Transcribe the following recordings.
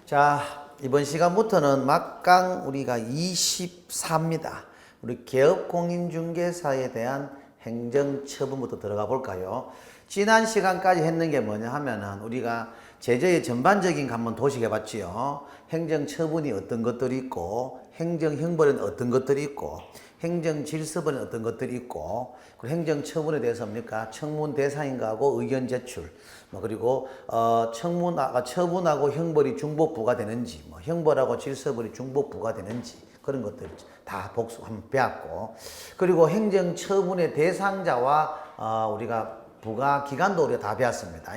자, 이번 시간부터는 막강 우리가 24입니다. 우리 개업공인중개사에 대한 행정처분부터 들어가 볼까요? 지난 시간까지 했는 게 뭐냐 하면은 우리가 제재의 전반적인 거 한번 도식해 봤지요. 행정처분이 어떤 것들이 있고, 행정형벌은 어떤 것들이 있고, 행정질서벌은 어떤 것들이 있고, 그리고 행정처분에 대해서 뭡니까? 청문 대상인가 하고 의견 제출, 그리고 처분하고 형벌이 중복부가 되는지, 형벌하고 질서벌이 중복부가 되는지 그런 것들 다 복수 한번 배웠고, 그리고 행정처분의 대상자와 우리가 부가 기간도 우리가 다 배웠습니다.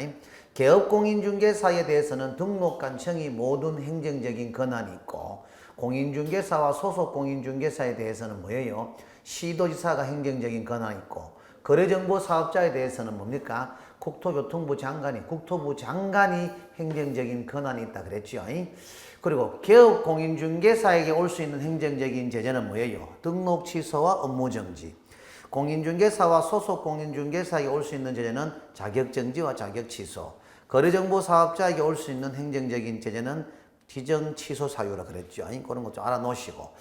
개업공인중개사에 대해서는 등록관청이 모든 행정적인 권한이 있고, 공인중개사와 소속공인중개사에 대해서는 뭐예요? 시도지사가 행정적인 권한이 있고, 거래정보사업자에 대해서는 뭡니까? 국토교통부 장관이 행정적인 권한이 있다 그랬죠. 그리고 개업공인중개사에게 올 수 있는 행정적인 제재는 뭐예요? 등록 취소와 업무 정지. 공인중개사와 소속공인중개사에게 올 수 있는 제재는 자격정지와 자격취소. 거래정보사업자에게 올 수 있는 행정적인 제재는 지정 취소 사유라 그랬죠. 그런 것 좀 알아놓으시고.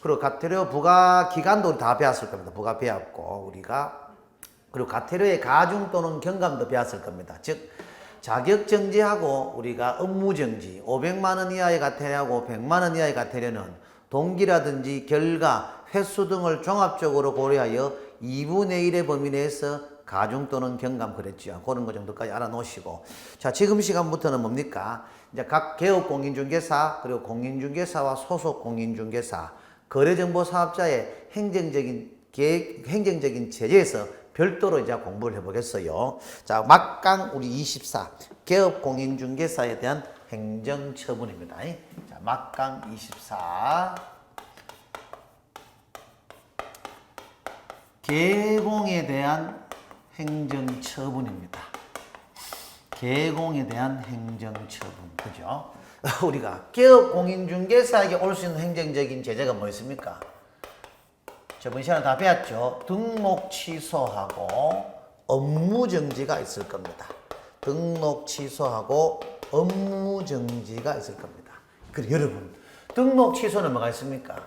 그리고 가태료 부과 기간도 다 배웠을 겁니다. 부과 배웠고, 우리가. 그리고 가태료의 가중 또는 경감도 배웠을 겁니다. 즉, 자격정지하고 우리가 업무정지, 500만원 이하의 가태료하고 100만원 이하의 가태료는 동기라든지 결과, 횟수 등을 종합적으로 고려하여 2분의 1의 범위 내에서 가중 또는 경감 그랬죠. 그런 거 정도까지 알아놓으시고. 자, 지금 시간부터는 뭡니까? 이제 각 개업공인중개사, 그리고 공인중개사와 소속공인중개사, 거래정보사업자의 행정적인 제재에서 별도로 이제 공부를 해보겠어요. 자, 막강 우리 24. 개업공인중개사에 대한 행정처분입니다. 자, 막강 24. 개공에 대한 행정처분입니다. 개공에 대한 행정처분. 그죠? 우리가 개업공인중개사에게 올 수 있는 행정적인 제재가 뭐 있습니까? 저번 시간에 다 배웠죠. 등록 취소하고 업무 정지가 있을 겁니다. 등록 취소하고 업무 정지가 있을 겁니다. 그리고 여러분, 등록 취소는 뭐가 있습니까?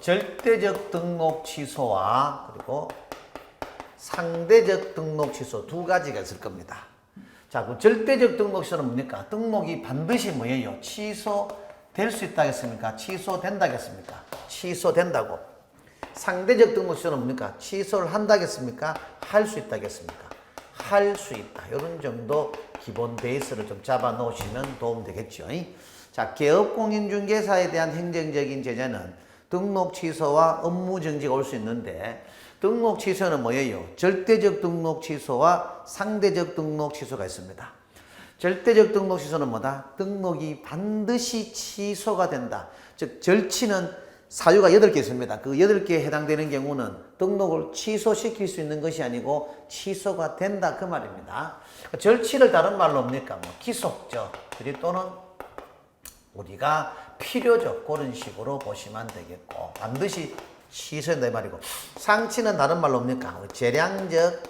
절대적 등록 취소와 그리고 상대적 등록 취소 두 가지가 있을 겁니다. 자, 그 절대적 등록 취소는 뭡니까? 등록이 반드시 뭐예요? 취소될 수 있다겠습니까? 취소된다겠습니까? 취소된다고. 상대적 등록 취소는 뭡니까? 취소를 한다겠습니까? 할 수 있다겠습니까? 할 수 있다. 이런 정도 기본 베이스를 좀 잡아 놓으시면 도움 되겠죠. 자, 개업공인중개사에 대한 행정적인 제재는 등록 취소와 업무 정지가 올 수 있는데, 등록 취소는 뭐예요? 절대적 등록 취소와 상대적 등록 취소가 있습니다. 절대적 등록 취소는 뭐다? 등록이 반드시 취소가 된다. 즉, 절치는 사유가 8개 있습니다. 그 8개에 해당되는 경우는 등록을 취소시킬 수 있는 것이 아니고 취소가 된다 그 말입니다. 절치를 다른 말로 뭡니까? 기속적 또는 우리가 필요적 그런 식으로 보시면 되겠고, 반드시 취소한다 이 말이고, 상치는 다른 말로 뭡니까? 재량적,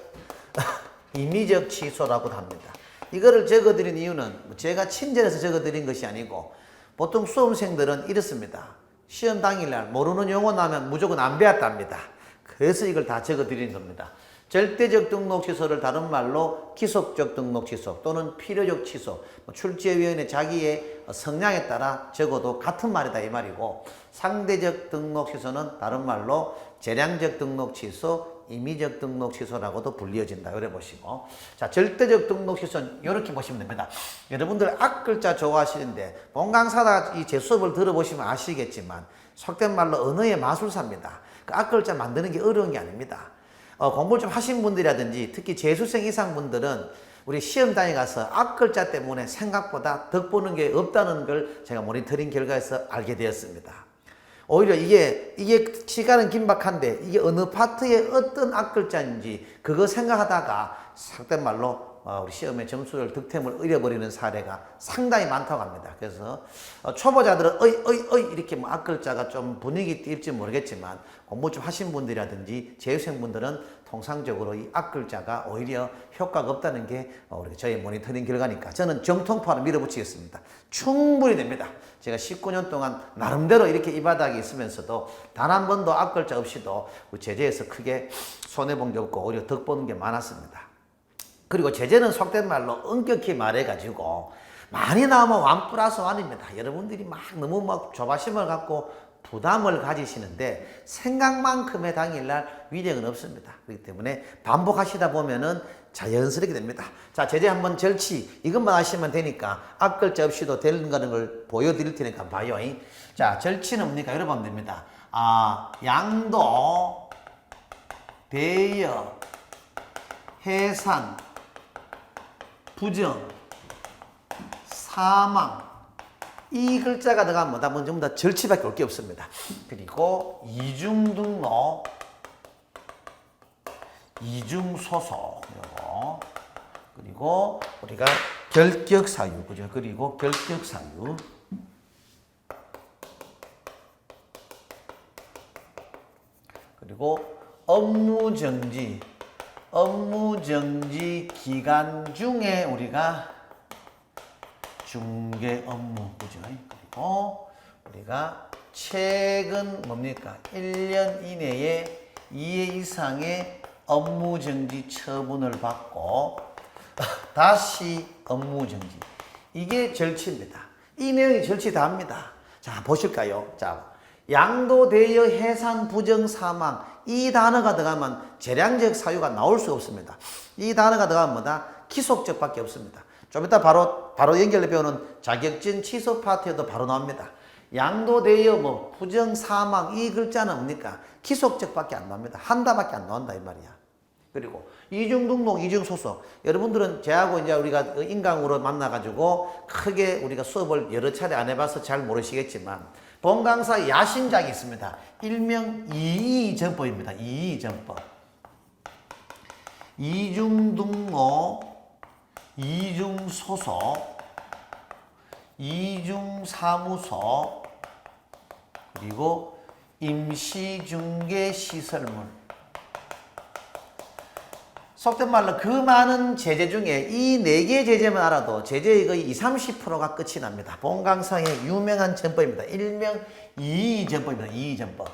임의적 취소라고도 합니다. 이거를 적어드린 이유는 제가 친절해서 적어드린 것이 아니고, 보통 수험생들은 이렇습니다. 시험 당일날 모르는 용어 나면 무조건 안 배웠답니다. 그래서 이걸 다 적어드리는 겁니다. 절대적 등록 취소를 다른 말로 기속적 등록 취소 또는 필요적 취소, 출제위원회 자기의 성향에 따라 적어도 같은 말이다 이 말이고, 상대적 등록 취소는 다른 말로 재량적 등록 취소, 임의적 등록 취소라고도 불리어진다. 이래 보시고. 자, 절대적 등록 취소는 이렇게 보시면 됩니다. 여러분들 앞글자 좋아하시는데 본 강사다 제 수업을 들어보시면 아시겠지만 속된 말로 언어의 마술사입니다. 그 앞글자 만드는 게 어려운 게 아닙니다. 공부를 좀 하신 분들이라든지 특히 재수생 이상 분들은 우리 시험장에 가서 앞글자 때문에 생각보다 덕보는 게 없다는 걸 제가 모니터링 결과에서 알게 되었습니다. 오히려 이게 시간은 긴박한데 이게 어느 파트의 어떤 앞글자인지 그거 생각하다가 속된 말로 우리 시험에 점수를 득템을 잃어버리는 사례가 상당히 많다고 합니다. 그래서 초보자들은 어이 이렇게 뭐 앞글자가 좀 분위기 띄울지 모르겠지만 공부 좀 하신 분들이라든지 재수생분들은 통상적으로 이 앞글자가 오히려 효과가 없다는 게 우리 저희 모니터링 결과니까 저는 정통파로 밀어붙이겠습니다. 충분히 됩니다. 제가 19년 동안 나름대로 이렇게 이 바닥에 있으면서도 단 한 번도 앞글자 없이도 제재에서 크게 손해본 게 없고 오히려 덕 보는 게 많았습니다. 그리고 제재는 속된 말로 엄격히 말해가지고 많이 나오면 완 플러스 완입니다. 여러분들이 막 너무 막 조바심을 갖고 부담을 가지시는데 생각만큼의 당일날 위력은 없습니다. 그렇기 때문에 반복하시다 보면은 자연스럽게 됩니다. 자, 제재 한번 절치 이것만 하시면 되니까 앞글자 없이도 되는 걸 보여드릴 테니까 봐요. 자, 절치는 뭡니까? 여러분 하면 됩니다. 양도, 대여, 해산, 부정, 사망 이 글자가 들어가면 뭐다? 뭐 전부 다 절치밖에 올 게 없습니다. 그리고 이중등록, 이중소속 그리고 우리가 결격사유 그죠? 그리고 결격사유 그리고 업무정지 기간 중에 우리가 중개 업무 그죠? 그리고 우리가 최근 뭡니까? 1년 이내에 2회 이상의 업무정지 처분을 받고 다시 업무정지 이게 절치입니다. 이 내용이 절치 다 합니다. 자, 보실까요? 자, 양도, 대여, 해산, 부정, 사망 이 단어가 들어가면 재량적 사유가 나올 수 없습니다. 이 단어가 들어가면 뭐다? 기속적밖에 없습니다. 좀 이따 바로 연결해 배우는 자격증 취소 파트에도 바로 나옵니다. 양도, 대여, 뭐 부정, 사망 이 글자는 뭡니까? 기속적밖에 안 나옵니다. 한다밖에 안 나온다 이 말이야. 그리고 이중등록, 이중소속 여러분들은 저하고 이제 우리가 인강으로 만나가지고 크게 우리가 수업을 여러 차례 안 해봐서 잘 모르시겠지만 본강사 야심작이 있습니다. 일명 이의정법입니다. 이의정법. 이중등록, 이중소속, 이중사무소, 그리고 임시중개시설물. 속된 말로 그 많은 제재 중에 이 4개의 제재만 알아도 제재의 거의 20, 30%가 끝이 납니다. 본강사의 유명한 전법입니다. 일명 이의정법입니다. 이의정법.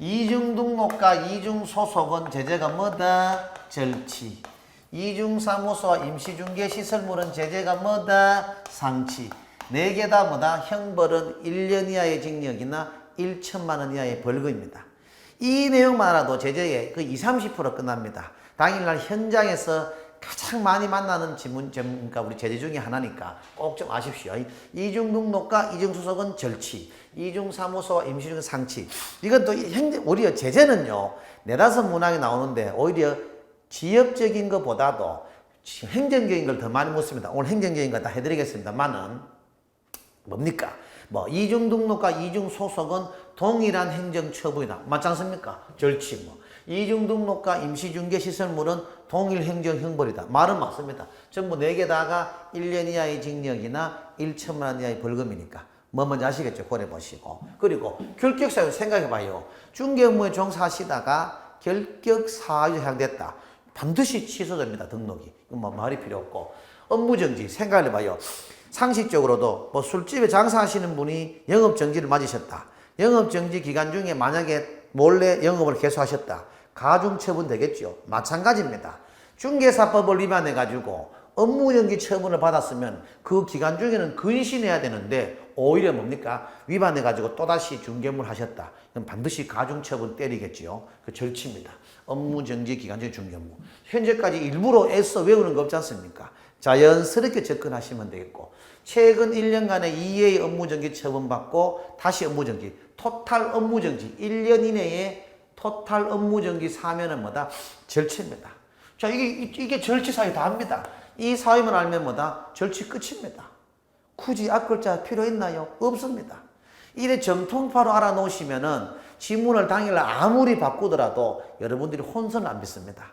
이중등록과 이중소속은 제재가 뭐다? 절치. 이중사무소와 임시중개시설물은 제재가 뭐다? 상치. 4개 다 뭐다? 형벌은 1년 이하의 징역이나 1천만 원 이하의 벌금입니다. 이 내용만 알아도 제재의 그 20, 30% 끝납니다. 당일날 현장에서 가장 많이 만나는 그러니까 우리 제재 중에 하나니까 꼭 좀 아십시오. 이중등록과 이중소속은 절치, 이중사무소와 임시중개 상치. 이건 또 오히려 제재는요 4-5 문항이 나오는데 오히려 지역적인 것보다도 행정적인 걸 더 많이 묻습니다. 오늘 행정적인 거 다 해드리겠습니다만은 뭡니까? 뭐 이중등록과 이중소속은 동일한 행정처분이다. 맞지 않습니까? 절치 뭐. 이중등록과 임시중개시설물은 동일 행정형벌이다. 말은 맞습니다. 전부 4개 다가 1년 이하의 징역이나 1천만 원 이하의 벌금이니까 뭐 뭔지 아시겠죠? 고려 보시고. 그리고 결격사유 생각해봐요. 중개업무에 종사하시다가 결격사유 해당됐다. 반드시 취소됩니다. 등록이. 이건 뭐 말이 필요 없고. 업무정지 생각해봐요. 상식적으로도 뭐 술집에 장사하시는 분이 영업정지를 맞으셨다. 영업정지 기간 중에 만약에 몰래 영업을 계속하셨다. 가중처분 되겠죠. 마찬가지입니다. 중개사법을 위반해가지고 업무정지 처분을 받았으면 그 기간 중에는 근신해야 되는데 오히려 뭡니까? 위반해가지고 또다시 중개업을 하셨다. 그럼 반드시 가중처분 때리겠지요. 그 절치입니다. 업무정지 기간 중에 중개업무. 현재까지 일부러 애써 외우는 거 없지 않습니까? 자연스럽게 접근하시면 되겠고 최근 1년간의 2회의 업무정지 처분받고 다시 업무정지 토탈 업무정지 1년 이내에 토탈 업무정지 사면은 뭐다? 절치입니다. 자, 이게 절치 사유 다 합니다. 이 사유만 알면 뭐다? 절치 끝입니다. 굳이 앞글자 필요 있나요? 없습니다. 이래 정통파로 알아놓으시면은 지문을 당일날 아무리 바꾸더라도 여러분들이 혼선을 안 빚습니다.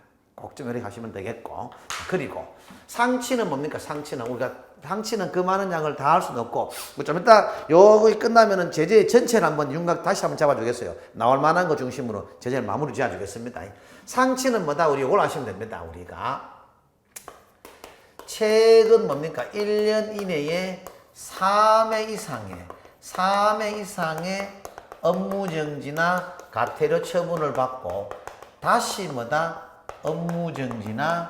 꼭 좀 이렇게 하시면 되겠고. 그리고 상치는 뭡니까? 상치는 그 많은 양을 다 할 수는 없고, 좀 이따 요거 끝나면은 제재 전체를 한번 윤곽 다시 한번 잡아주겠어요. 나올 만한 거 중심으로 제재를 마무리 지어주겠습니다. 상치는 뭐다? 우리 이걸 아시면 됩니다. 우리가 책은 뭡니까? 1년 이내에 3회 이상의 업무정지나 과태료 처분을 받고 다시 뭐다? 업무정지나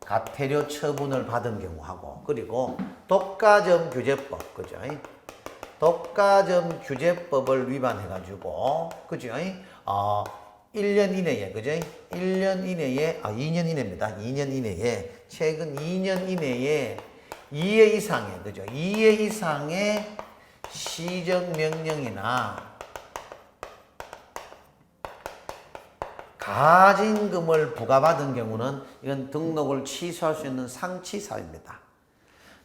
과태료 처분을 받은 경우하고, 그리고 독과점 규제법, 그죠? 독과점 규제법을 위반해가지고, 그죠? 1년 이내에, 그죠? 1년 이내에, 2년 이내입니다. 2년 이내에, 최근 2년 이내에 2회 이상의, 그죠? 2회 이상의 시정명령이나 가진금을 부과받은 경우는 이건 등록을 취소할 수 있는 상치 사유입니다.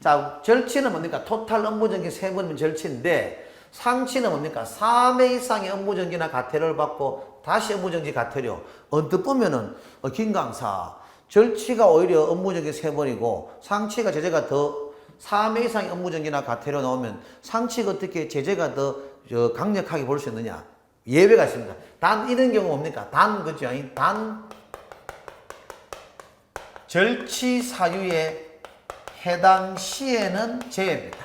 자, 절치는 뭡니까? 토탈 업무정지 3번이면 절치인데, 상치는 뭡니까? 3회 이상의 업무정지나 과태료를 받고 다시 업무정지 과태료. 언뜻 보면은 김 강사, 절치가 오히려 업무정지 3번이고 상치가 제재가 더 3회 이상의 업무정지나 과태료 나오면 상치가 어떻게 제재가 더 강력하게 볼 수 있느냐? 예외가 있습니다. 단 이런 경우 뭡니까? 그죠? 절치 사유에 해당 시에는 제외입니다.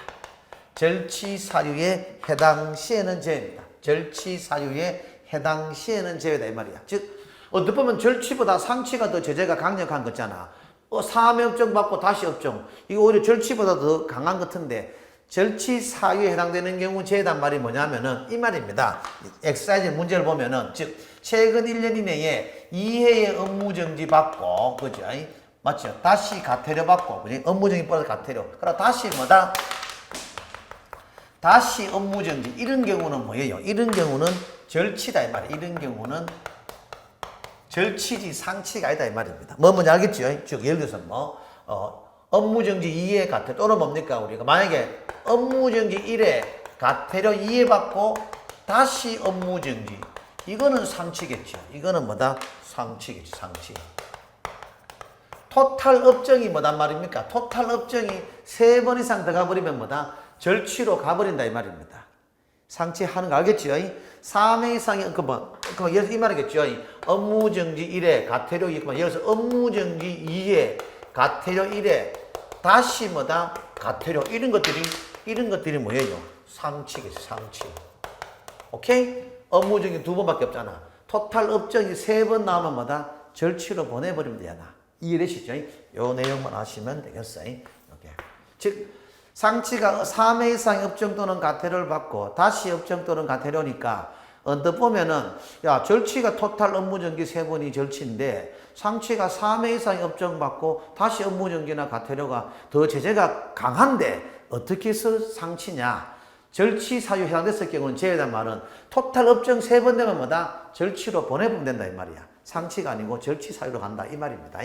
절치 사유에 해당 시에는 제외입니다. 절치 사유에 해당 시에는 제외다 이 말이야. 즉 어떻게 보면 절치보다 상치가 더 제재가 강력한 거잖아. 3회 업종 받고 다시 업종. 이거 오히려 절치보다 더 강한 것 같은데, 절치 사유에 해당되는 경우 제외단 말이 뭐냐면은 이 말입니다. 엑사이즈 문제를 보면은, 즉 최근 1년 이내에 2회의 업무정지 받고, 그죠? 맞죠? 다시 과태료 받고, 그죠? 업무정지 플러스 과태료. 그럼 다시 뭐다? 다시 업무정지. 이런 경우는 뭐예요? 이런 경우는 절치다 이 말이에요. 이런 경우는 절치지 상치가 아니다 이 말입니다. 뭔지 알겠죠? 즉 예를 들어서 업무정지 2회 과태료 또는 뭡니까? 우리가 만약에 업무정지 1회 과태료 2회 받고 다시 업무정지, 이거는 상치겠죠. 이거는 뭐다? 상치겠지. 상치. 토탈 업정이 뭐단 말입니까? 토탈 업정이 3번 이상 더 가버리면 뭐다? 절치로 가버린다 이 말입니다. 상치하는 거 알겠죠? 3회 이상의 예를 이 말이겠죠. 업무정지 1회 과태료 2회, 예를 들어서 업무정지 2회 과태료 1회 다시 뭐다? 과태료. 이런 것들이 뭐예요? 상치겠지. 상치. 오케이? 업무정지 2번밖에 없잖아. 토탈 업정이 3번 나오면 뭐다? 절치로 보내버리면 되잖아. 이해되시죠? 요 내용만 아시면 되겠어요. 이렇게. 즉 상치가 3회 이상의 업정 또는 과태료를 받고 다시 업정 또는 과태료니까 언뜻 보면은, 야, 절치가 토탈 업무정지 3번이 절치인데 상치가 3회 이상의 업정 받고 다시 업무정지나 과태료가 더 제재가 강한데 어떻게 해서 상치냐? 절치 사유 해당됐을 경우는 제외단 말은 토탈 업정 3번 되면 뭐다? 절치로 보내보면 된다 이 말이야. 상치가 아니고 절치 사유로 간다 이 말입니다.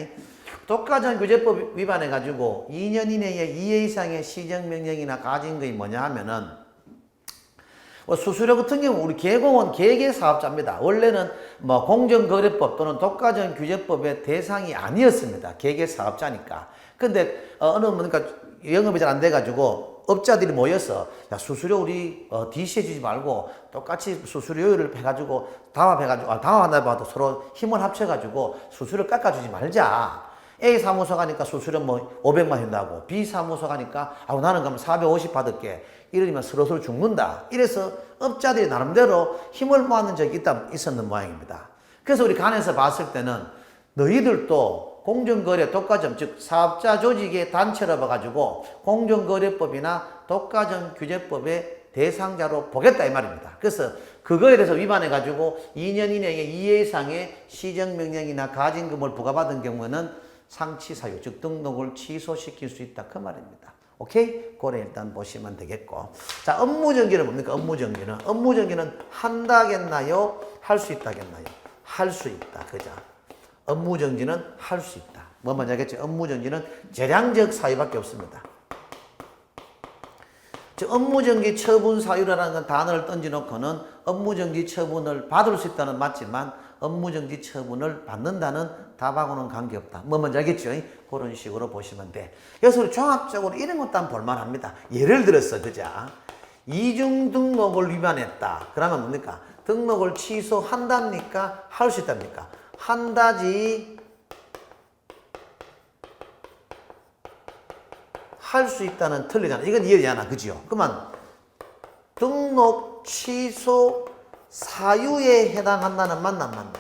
독과점 규제법 위반해가지고 2년 이내에 2회 이상의 시정명령이나 가진거이 뭐냐 하면은, 수수료 같은 경우 우리 개공은 개개사업자입니다. 원래는 공정거래법 또는 독과점 규제법의 대상이 아니었습니다. 개개사업자니까. 근데 그러니까 영업이 잘 안 돼가지고 업자들이 모여서, 야, 수수료 우리 DC해 주지 말고 똑같이 수수료율을 해가지고 담합한다 봐도 서로 힘을 합쳐가지고 수수료 깎아주지 말자. A 사무소 가니까 수수료 500만 한다고, B 사무소 가니까 나는 그럼 450 받을게. 이러면 서로 죽는다. 이래서 업자들이 나름대로 힘을 모았는 적이 있었는 모양입니다. 그래서 우리 간에서 봤을 때는 너희들도 공정거래 독과점, 즉 사업자 조직의 단체로 봐가지고 공정거래법이나 독과점 규제법의 대상자로 보겠다 이 말입니다. 그래서 그거에 대해서 위반해가지고 2년 이내에 2회 이상의 시정명령이나 가진금을 부과받은 경우에는 상치사유, 즉 등록을 취소시킬 수 있다 그 말입니다. 오케이? 그래 일단 보시면 되겠고. 자, 업무정지는 뭡니까? 업무정지는 한다겠나요? 할 수 있다겠나요? 할 수 있다. 그죠? 업무정지는 할 수 있다. 뭔지 알겠죠? 업무정지는 재량적 사유밖에 없습니다. 즉 업무정지 처분 사유라는 건 단어를 던져놓고는 업무정지 처분을 받을 수 있다는 맞지만 업무정지 처분을 받는다는 답하고는 관계없다. 뭐 뭔지 알겠죠? 그런 식으로 보시면 돼. 그래서 종합적으로 이런 것도 한번 볼만합니다. 예를 들어서 그죠? 이중 등록을 위반했다. 그러면 뭡니까? 등록을 취소한답니까? 할 수 있답니까? 한다지 할 수 있다는 틀리잖아. 이건 이해되잖아. 그죠? 그러면 등록 취소 사유에 해당한다는 맞나 안 맞나?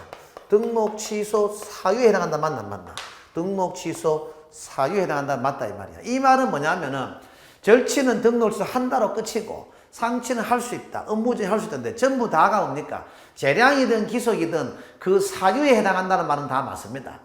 등록 취소 사유에 해당한다 맞나 안 맞나? 등록 취소 사유에 해당한다 맞다 이 말이야. 이 말은 뭐냐면은 절치는 등록 취소 한다로 끝이고 상치는 할 수 있다. 업무정지 할 수 있다는데 전부 다가 뭡니까? 재량이든 기속이든 그 사유에 해당한다는 말은 다 맞습니다.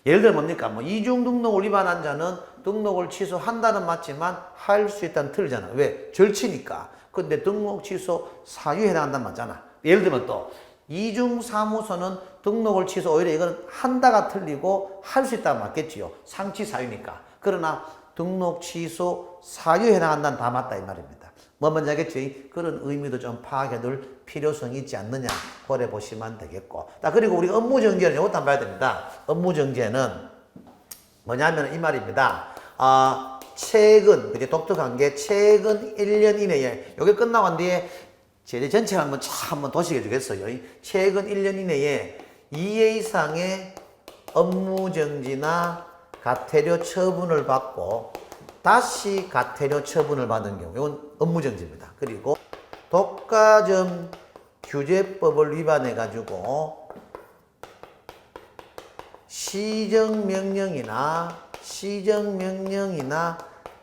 예를 들어 뭡니까? 뭐 이중 등록을 위반한 자는 등록을 취소한다는 맞지만 할 수 있다는 틀리잖아. 왜? 절치니까. 근데 등록 취소 사유에 해당한다는 맞잖아. 예를 들면 또 이중 사무소는 등록을 취소 오히려 이거는 한다가 틀리고 할 수 있다가 맞겠지요. 상치 사유니까. 그러나 등록 취소 사유에 해당한다는 다 맞다 이 말입니다. 뭐 뭔지 알겠지? 그런 의미도 좀 파악해둘 필요성이 있지 않느냐 고려 보시면 되겠고. 자, 그리고 우리 업무정지는 이것도 한번 봐야 됩니다. 업무정지는 뭐냐면 이 말입니다. 최근, 그게 독특한 게 최근 1년 이내에, 요게 끝나고 난 뒤에 제재 전체를 한번 도식해 주겠어요. 최근 1년 이내에 2회 이상의 업무정지나 과태료 처분을 받고 다시 과태료 처분을 받은 경우, 이건 업무정지입니다. 그리고 독과점 규제법을 위반해가지고 시정명령이나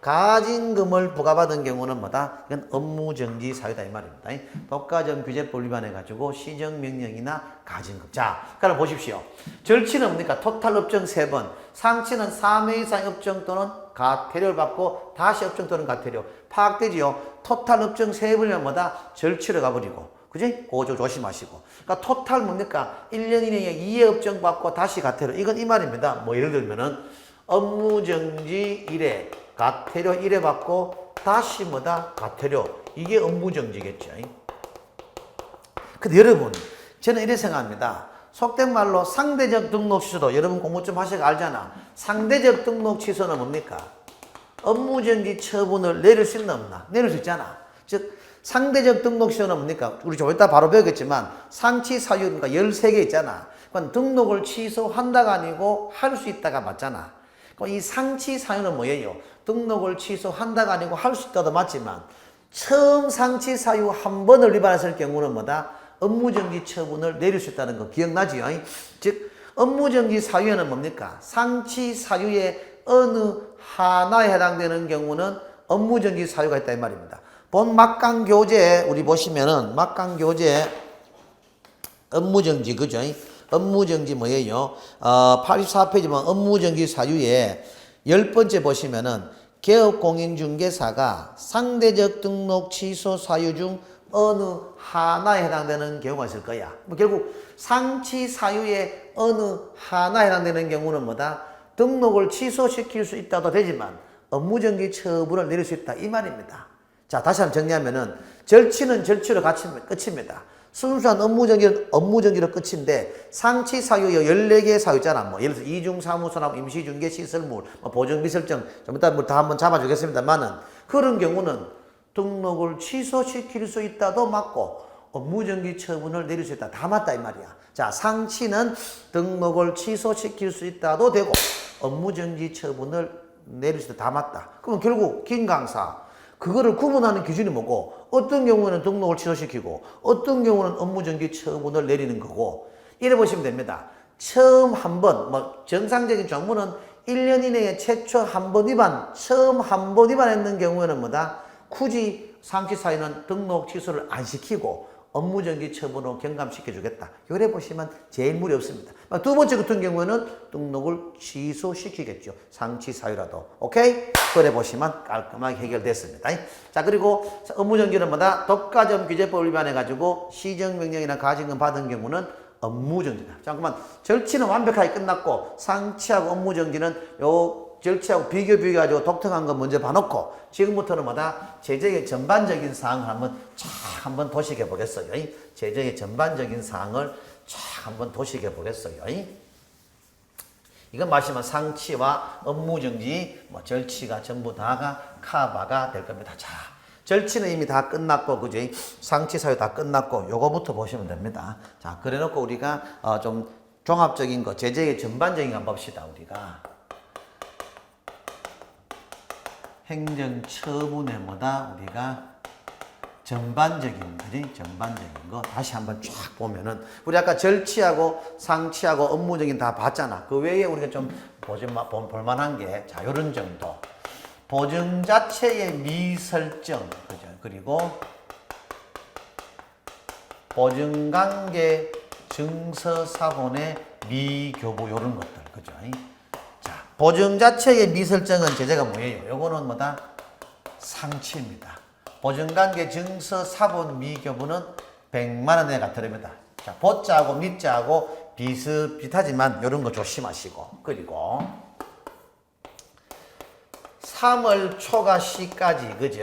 가징금을 부과받은 경우는 뭐다? 이건 업무정지 사유다 이 말입니다. 독과점 규제법 위반해가지고 시정명령이나 가징금. 자, 그럼 보십시오. 절치는 뭡니까? 토탈 업정 3번, 상치는 3회 이상 업정 또는 과태료를 받고 다시 업정 또는 과태료. 파악되지요? 토탈 업정 3번이면 뭐다? 절치로 가버리고. 그지? 그거 조심하시고. 그러니까 토탈 뭡니까? 1년 이내에 2회 업정 받고 다시 과태료. 이건 이 말입니다. 뭐 예를 들면은 업무정지 1회, 과태료 1회 받고 다시 뭐다? 과태료. 이게 업무정지겠죠. 근데 여러분, 저는 이렇게 생각합니다. 속된 말로 상대적 등록 취소도 여러분 공부 좀 하셔서 알잖아. 상대적 등록 취소는 뭡니까? 업무정지 처분을 내릴 수 있나 없나? 내릴 수 있잖아. 즉 상대적 등록 취소는 뭡니까? 우리 좀 이따 바로 배우겠지만 상치 사유가 13개 있잖아. 그건 등록을 취소한다가 아니고 할 수 있다가 맞잖아. 그럼 이 상치 사유는 뭐예요? 등록을 취소한다가 아니고 할 수 있다도 맞지만 처음 상치 사유 한 번을 위반했을 경우는 뭐다? 업무정지 처분을 내릴 수 있다는 거 기억나지요? 즉 업무정지 사유에는 뭡니까? 상치 사유의 어느 하나에 해당되는 경우는 업무정지 사유가 있다 이 말입니다. 본 막강교재 우리 보시면은 막강교재 업무정지 그죠? 업무정지 뭐예요? 84페이지 보면 업무정지 사유에 10번째 보시면은 개업공인중개사가 상대적 등록 취소 사유 중 어느 하나에 해당되는 경우가 있을 거야. 뭐 결국 상치 사유의 어느 하나에 해당되는 경우는 뭐다? 등록을 취소시킬 수 있다도 되지만 업무정지 처분을 내릴 수 있다 이 말입니다. 자, 다시 한번 정리하면은 절치는 절치로 끝입니다. 순수한 업무정지는 업무정지로 끝인데 상치 사유 14개의 사유 있잖아. 뭐 예를 들어서 이중사무소나 임시중개 시설물, 보증비설정 좀 이따 다 한번 잡아주겠습니다만은 그런 경우는 등록을 취소시킬 수 있다도 맞고 업무정지 처분을 내릴 수 있다 다 맞다 이 말이야. 자, 상치는 등록을 취소시킬 수 있다도 되고 업무정지 처분을 내릴 수 있다 다 맞다. 그러면 결국 김 강사 그거를 구분하는 기준이 뭐고 어떤 경우는 등록을 취소시키고 어떤 경우는 업무정지 처분을 내리는 거고 이래 보시면 됩니다. 처음 한 번, 정상적인 종무는 1년 이내에 최초 한 번 위반, 처음 한 번 위반했는 경우에는 뭐다? 굳이 상치 사유는 등록 취소를 안 시키고 업무정지 처분으로 경감시켜주겠다. 요래 보시면 제일 무리 없습니다. 두 번째 같은 경우에는 등록을 취소시키겠죠. 상치 사유라도. 오케이? 그래 보시면 깔끔하게 해결됐습니다. 자, 그리고 업무정지는 뭐다? 독과점 규제법 위반해가지고 시정명령이나 가징금 받은 경우는 업무정지다. 잠깐만, 절치는 완벽하게 끝났고 상치하고 업무정지는 요 절치하고 비교해가지고 독특한 거 먼저 봐놓고 지금부터는 뭐다? 제재의 전반적인 사항을 한번 도식해 보겠어요. 제재의 전반적인 사항을 쫙 한번 도식해 보겠어요. 이건 마시면 상치와 업무정지, 뭐 절치가 전부 다가 카바가 될 겁니다. 자, 절치는 이미 다 끝났고, 그죠? 상치 사유 다 끝났고, 요거부터 보시면 됩니다. 자, 그래 놓고 우리가 좀 종합적인 거, 제재의 전반적인 거 한번 봅시다, 우리가. 행정처분의 뭐다? 우리가 전반적인 거지? 전반적인 거. 다시 한번 쫙 보면은, 우리 아까 절치하고 상치하고 업무적인 다 봤잖아. 그 외에 우리가 좀 볼만한 게, 자, 요런 정도. 보증 자체의 미설정, 그죠? 그리고 보증관계 증서사본의 미교부, 요런 것들, 그죠? 자, 보증 자체의 미설정은 제재가 뭐예요? 요거는 뭐다? 상치입니다. 보증관계 증서사본 미교부는 100만 원 내가 들어옵니다. 자, 보자하고 미자하고 비슷비슷하지만 요런 거 조심하시고, 그리고 3월 초과 시까지, 그죠?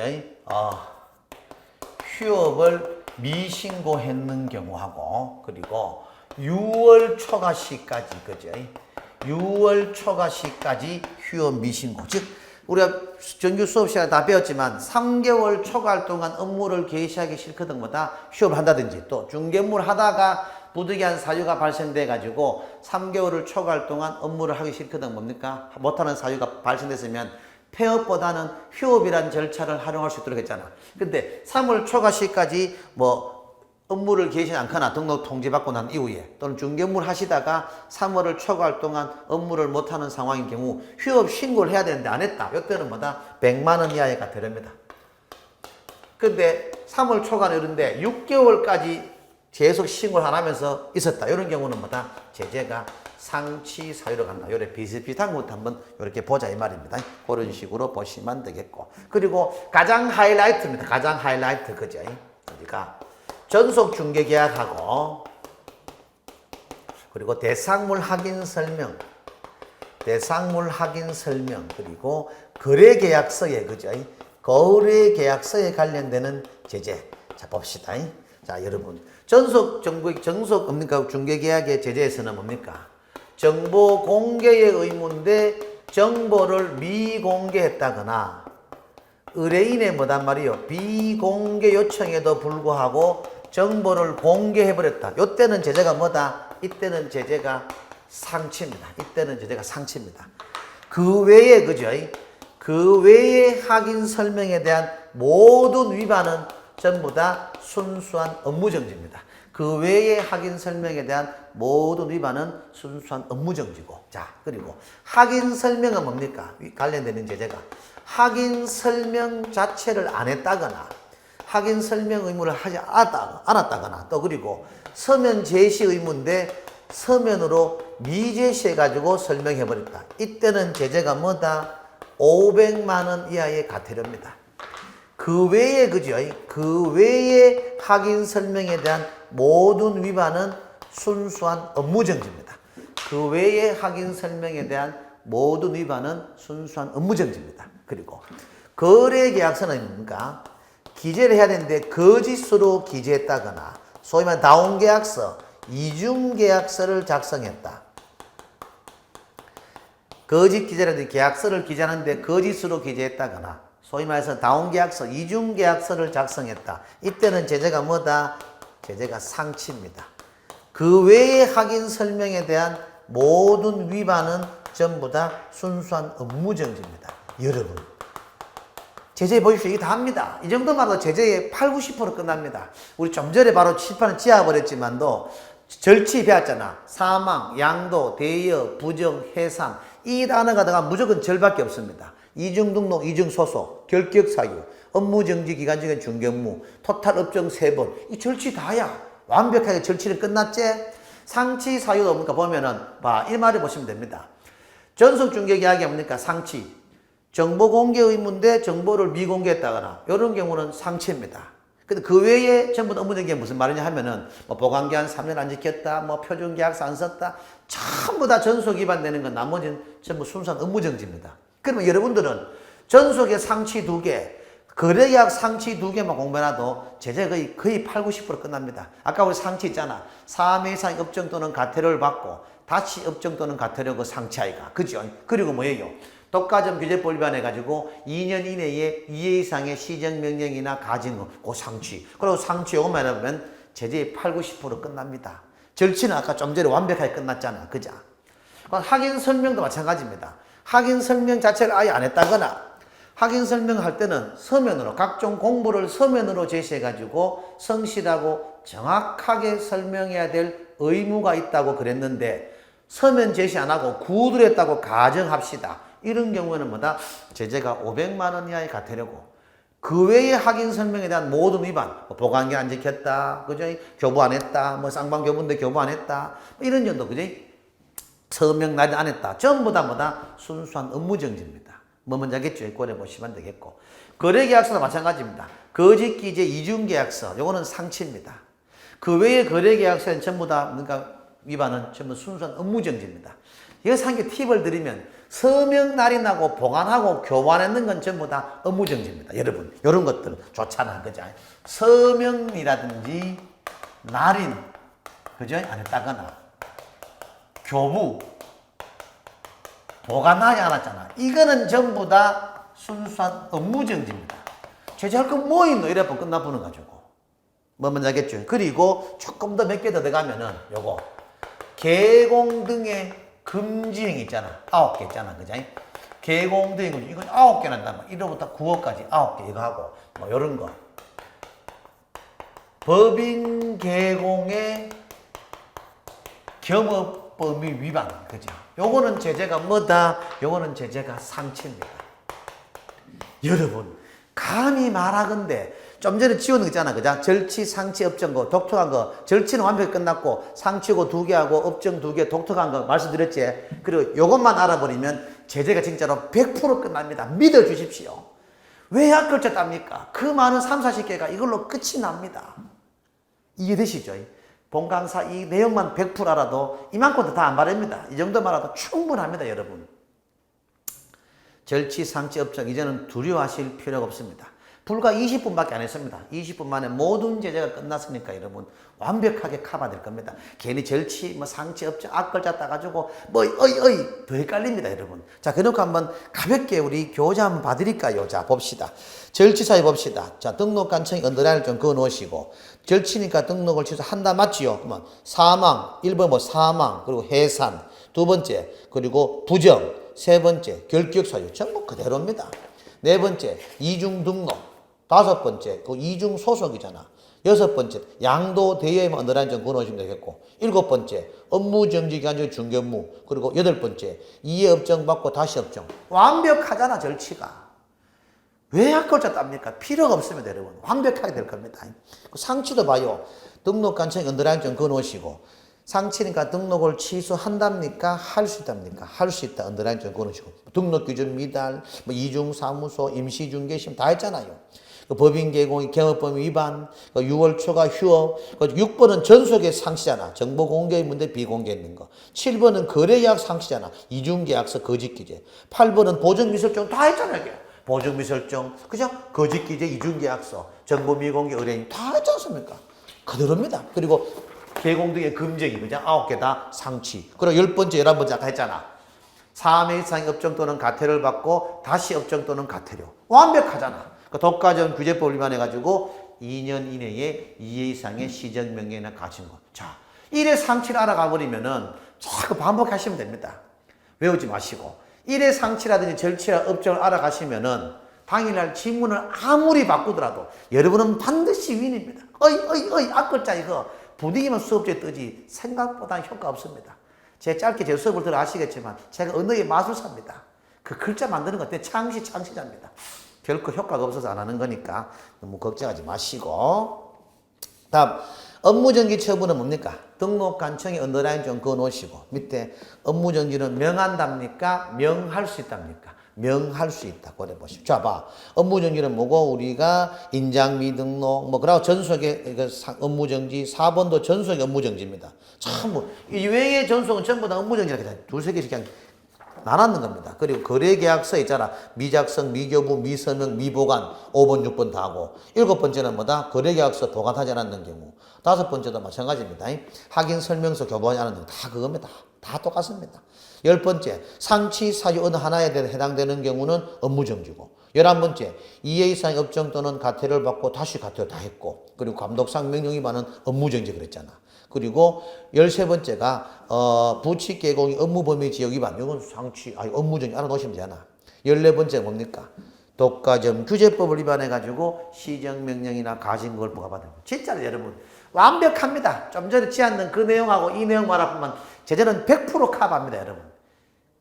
휴업을 미신고했는 경우하고, 그리고 6월 초과 시까지, 그죠? 6월 초과 시까지 휴업 미신고. 즉, 우리가 정규 수업 시간에 다 배웠지만 3개월 초과할 동안 업무를 개시하기 싫거든 보다 휴업을 한다든지, 또 중개업무를 하다가 부득이한 사유가 발생돼 가지고 3개월을 초과할 동안 업무를 하기 싫거든 뭡니까? 못하는 사유가 발생됐으면 폐업보다는 휴업이란 절차를 활용할 수 있도록 했잖아. 근데 3월 초과 시까지 뭐 업무를 개시하지 않거나 등록 통지받고 난 이후에, 또는 중개업무를 하시다가 3월을 초과할 동안 업무를 못하는 상황인 경우 휴업 신고를 해야 되는데 안 했다. 이때는 뭐다? 100만 원 이하가 되렵니다. 근데 3월 초과는 이런데 6개월까지 계속 신고를 안 하면서 있었다. 이런 경우는 뭐다? 제재가 상치 사유로 간다. 요래 비슷비슷한 것도 한번 이렇게 보자 이 말입니다. 그런 식으로 보시면 되겠고. 그리고 가장 하이라이트입니다. 가장 하이라이트, 그죠? 우리가 전속 중개 계약하고, 그리고 대상물 확인 설명, 그리고 거래 계약서에, 그죠? 거래 계약서에 관련되는 제재. 자, 봅시다. 자, 여러분. 전속 뭡니까? 중개 계약의 제재에서는 뭡니까? 정보 공개의 의무인데 정보를 미공개했다거나, 의뢰인의 뭐단 말이요? 비공개 요청에도 불구하고 정보를 공개해버렸다. 이때는 제재가 뭐다? 이때는 제재가 상치입니다. 그 외에, 그죠? 그 외에 확인 설명에 대한 모든 위반은 전부 다 순수한 업무정지입니다. 그 외에 확인 설명에 대한 모든 위반은 순수한 업무정지고. 자, 그리고 확인 설명은 뭡니까? 관련되는 제재가 확인 설명 자체를 안 했다거나, 확인 설명 의무를 하지 않았다거나, 또 그리고 서면 제시 의무인데 서면으로 미제시해가지고 설명해버렸다. 이때는 제재가 뭐다? 500만 원 이하의 과태료입니다. 그 외에, 그죠? 그 외에 확인 설명에 대한 모든 위반은 순수한 업무정지입니다. 그 외에 확인 설명에 대한 모든 위반은 순수한 업무정지입니다. 그리고 거래계약서는 뭡니까? 기재를 해야 되는데 거짓으로 기재했다거나, 소위 말하는 다운계약서, 이중계약서를 작성했다. 거짓 기재라든지 계약서를 기재하는데 거짓으로 기재했다거나, 소위 말해서 다운계약서, 이중계약서를 작성했다. 이때는 제재가 뭐다? 제재가 상치입니다. 그 외의 확인 설명에 대한 모든 위반은 전부 다 순수한 업무정지입니다. 여러분, 제재 보십시오. 이게 다 합니다. 이 정도만 해도 제재의 80, 90% 끝납니다. 우리 좀 전에 바로 칠판을 지워버렸지만도 절치 배웠잖아. 사망, 양도, 대여, 부정, 해산. 이 단어가 들어가면 무조건 절밖에 없습니다. 이중등록, 이중소속, 결격사유, 업무정지 기간중에 중개업무, 토탈 업종 3번. 이 절치 다야. 완벽하게 절치는 끝났지? 상치 사유가 뭡니까? 보면은, 이 말을 보시면 됩니다. 전속중개계약이 뭡니까? 상치. 정보 공개 의무인데 정보를 미공개했다거나, 이런 경우는 상치입니다. 근데 그 외에 전부 다 업무정지가 무슨 말이냐 하면은, 보관기한 3년 안 지켰다, 표준계약서 안 썼다, 전부 다 전속 위반되는 건 나머지는 전부 순수한 업무정지입니다. 그러면 여러분들은 전속의 상치 2개, 거래계약 상치 2개만 공부해놔도 제재 거의 8, 90% 끝납니다. 아까 우리 상치 있잖아. 3회 이상 업종 또는 과태료를 받고 다시 업종 또는 과태료 그 상치하기가. 그죠? 그리고 뭐예요? 독과점 규제법 위반해가지고 2년 이내에 2회 이상의 시정명령이나 가진 그 상치. 그리고 상치 요것만 해보면 제재 8, 90% 끝납니다. 절치는 아까 좀 전에 완벽하게 끝났잖아. 그죠? 확인 설명도 마찬가지입니다. 확인 설명 자체를 아예 안 했다거나 확인 설명할 때는 서면으로 각종 공부를 서면으로 제시해가지고 성실하고 정확하게 설명해야 될 의무가 있다고 그랬는데 서면 제시 안 하고 구두를 했다고 가정합시다. 이런 경우에는 뭐다? 제재가 500만 원 이하의 과태료고 그 외의 확인 설명에 대한 모든 위반, 보관기 안 지켰다, 그죠? 교부 안 했다, 뭐 쌍방 교부인데 교부 안 했다, 이런 정도, 그죠? 서명 날인 안 했다. 전부 다 뭐다? 순수한 업무정지입니다. 뭐 먼저 하겠죠? 꼬려 보시면 되겠고. 거래계약서도 마찬가지입니다. 거짓기재 이중계약서, 요거는 상치입니다. 그 외의 거래계약서는 전부 다, 그러니까 위반은 전부 순수한 업무정지입니다. 여기서 한 개 팁을 드리면, 서명 날인하고 보관하고 교환했는 건 전부 다 업무정지입니다. 여러분, 이런 것들 좋잖아. 그죠? 서명이라든지 날인, 그죠? 안 했다거나, 교부, 보관하지 않았잖아. 이거는 전부 다 순수한 업무정지입니다. 제재할 건 뭐 있노? 이래서 끝나보는 가지고. 뭐 먼저 하겠죠. 그리고 조금 더 몇 개 더 들어가면은 요거. 개공 등의 금지행위 있잖아. 9개 있잖아. 그죠? 개공 등의 금지. 이건 9개 난단 말이야. 1호부터 9호까지 9개 이거 하고. 뭐 요런 거. 법인 개공의 겸업 범위 위반. 그죠? 요거는 제재가 뭐다? 요거는 제재가 상치입니다. 여러분, 감히 말하건대 좀 전에 지워놓은 거 있잖아. 그죠? 절치, 상치, 업정 거, 독특한 거. 절치는 완벽히 끝났고 상치고 2개 하고 업정 2개, 독특한 거 말씀드렸지. 그리고 요것만 알아버리면 제재가 진짜로 100% 끝납니다. 믿어주십시오. 왜 약글자 땁니까? 그 많은 3, 40개가 이걸로 끝이 납니다. 이해되시죠? 본 강사 이 내용만 100% 알아도 이만큼도 다 안 바랍니다. 이 정도만 알아도 충분합니다, 여러분. 절치, 상치, 업적 이제는 두려워하실 필요가 없습니다. 불과 20분밖에 안 했습니다. 20분 만에 모든 제재가 끝났으니까 여러분 완벽하게 커버될 겁니다. 괜히 절치, 뭐 상치, 업적, 앞글자 따가지고 뭐 더 헷갈립니다, 여러분. 자, 그놓고 한번 가볍게 우리 교자 한번 봐드릴까요? 자, 봅시다. 절치사에 봅시다. 자, 등록관청에 언더라인을 좀 그어 놓으시고 절치니까 등록을 취소한다 맞지요? 그러면 사망, 1번 뭐 사망, 그리고 해산, 2번째, 그리고 부정, 3번째, 결격 사유 전부 그대로입니다. 4번째, 이중 등록, 5번째, 그 이중 소속이잖아. 6번째, 양도 대여에만 언더라인 좀 그어놓으시면 되겠고 7번째, 업무정지기간 중견무, 그리고 8번째, 이해 업정 받고 다시 업정. 완벽하잖아, 절치가. 왜 약글자 땁니까? 필요가 없습니다, 여러분. 완벽하게 될 겁니다. 상치도 봐요. 등록관청에 언더라인 좀 그어놓으시고 상치니까 등록을 취소한답니까? 할 수 있답니까? 할 수 있다. 언더라인 좀 그어놓으시고 등록기준 미달, 뭐 이중사무소, 임시중개심 다 했잖아요. 그 법인 개공의 경업범위 위반, 그 6월 초과 휴업, 그 6번은 전속의 상시잖아. 정보 공개의 문제 비공개 있는 거. 7번은 거래계약 상시잖아. 이중계약서 거짓기재. 8번은 보증미설정 다 했잖아요. 이게. 보증미설정, 그죠? 거짓기재, 이중계약서, 정보 미공개 의뢰인 다 했지 않습니까? 그대로입니다. 그리고 개공 등의 금정이, 그죠? 9개 다 상치. 그리고 10번째, 11번째 아까 했잖아. 3회 이상의 업종 또는 과태료를 받고 다시 업종 또는 과태료. 완벽하잖아. 그 독과점 규제법 위반해가지고 2년 이내에 2회 이상의 시정명령이나 가진 것. 자, 1회 상치를 알아가 버리면은 자꾸 반복하시면 됩니다. 외우지 마시고. 1회 상치라든지 절치나 업종을 알아가시면은 당일날 지문을 아무리 바꾸더라도 여러분은 반드시 윈입니다. 앞글자 이거 부딪히면 수업지에 뜨지 생각보다 효과 없습니다. 제가 짧게 제 수업을 들어 아시겠지만 제가 언어의 마술사입니다. 그 글자 만드는 것 때문에 창시자입니다. 결코 효과가 없어서 안 하는 거니까 너무 걱정하지 마시고. 다음, 업무정지 처분은 뭡니까? 등록관청에 언더라인 좀 그어 놓으시고 밑에 업무정지는 명한답니까? 명할 수 있답니까? 명할 수 있다. 그래 보십시오. 자, 봐. 업무정지는 뭐고? 우리가 인장 미등록, 뭐, 그리고 전속의 업무정지, 4번도 전속의 업무정지입니다. 참, 뭐, 이외의 전속은 전부 다 업무정지라고 해서 두세 개씩 그냥 나눴는 겁니다. 그리고 거래계약서 있잖아. 미작성, 미교부, 미서명, 미보관 5번, 6번 다 하고 7번째는 뭐다? 거래계약서 보관하지 않았는 경우 5번째도 마찬가지입니다. 확인설명서 교부하지 않은 경우 다 그겁니다. 다 똑같습니다. 10번째, 상치, 사유 어느 하나에 해당되는 경우는 업무정지고 11번째, 2회 이상의 업종 또는 가태를 받고 다시 가태를 다 했고 그리고 감독상 명령 위반은 업무정지 그랬잖아. 그리고 13번째가 부칙 계공이 업무 범위 지역 위반. 이건 상취, 업무정지 알아놓으시면 되잖아. 14번째 뭡니까? 독과점 규제법을 위반해가지고 시정명령이나 가진걸 부과받은 거. 진짜로 여러분 완벽합니다. 좀 전에 지었는 그 내용하고 이 내용 말하면 제재는 100% 커버합니다, 여러분.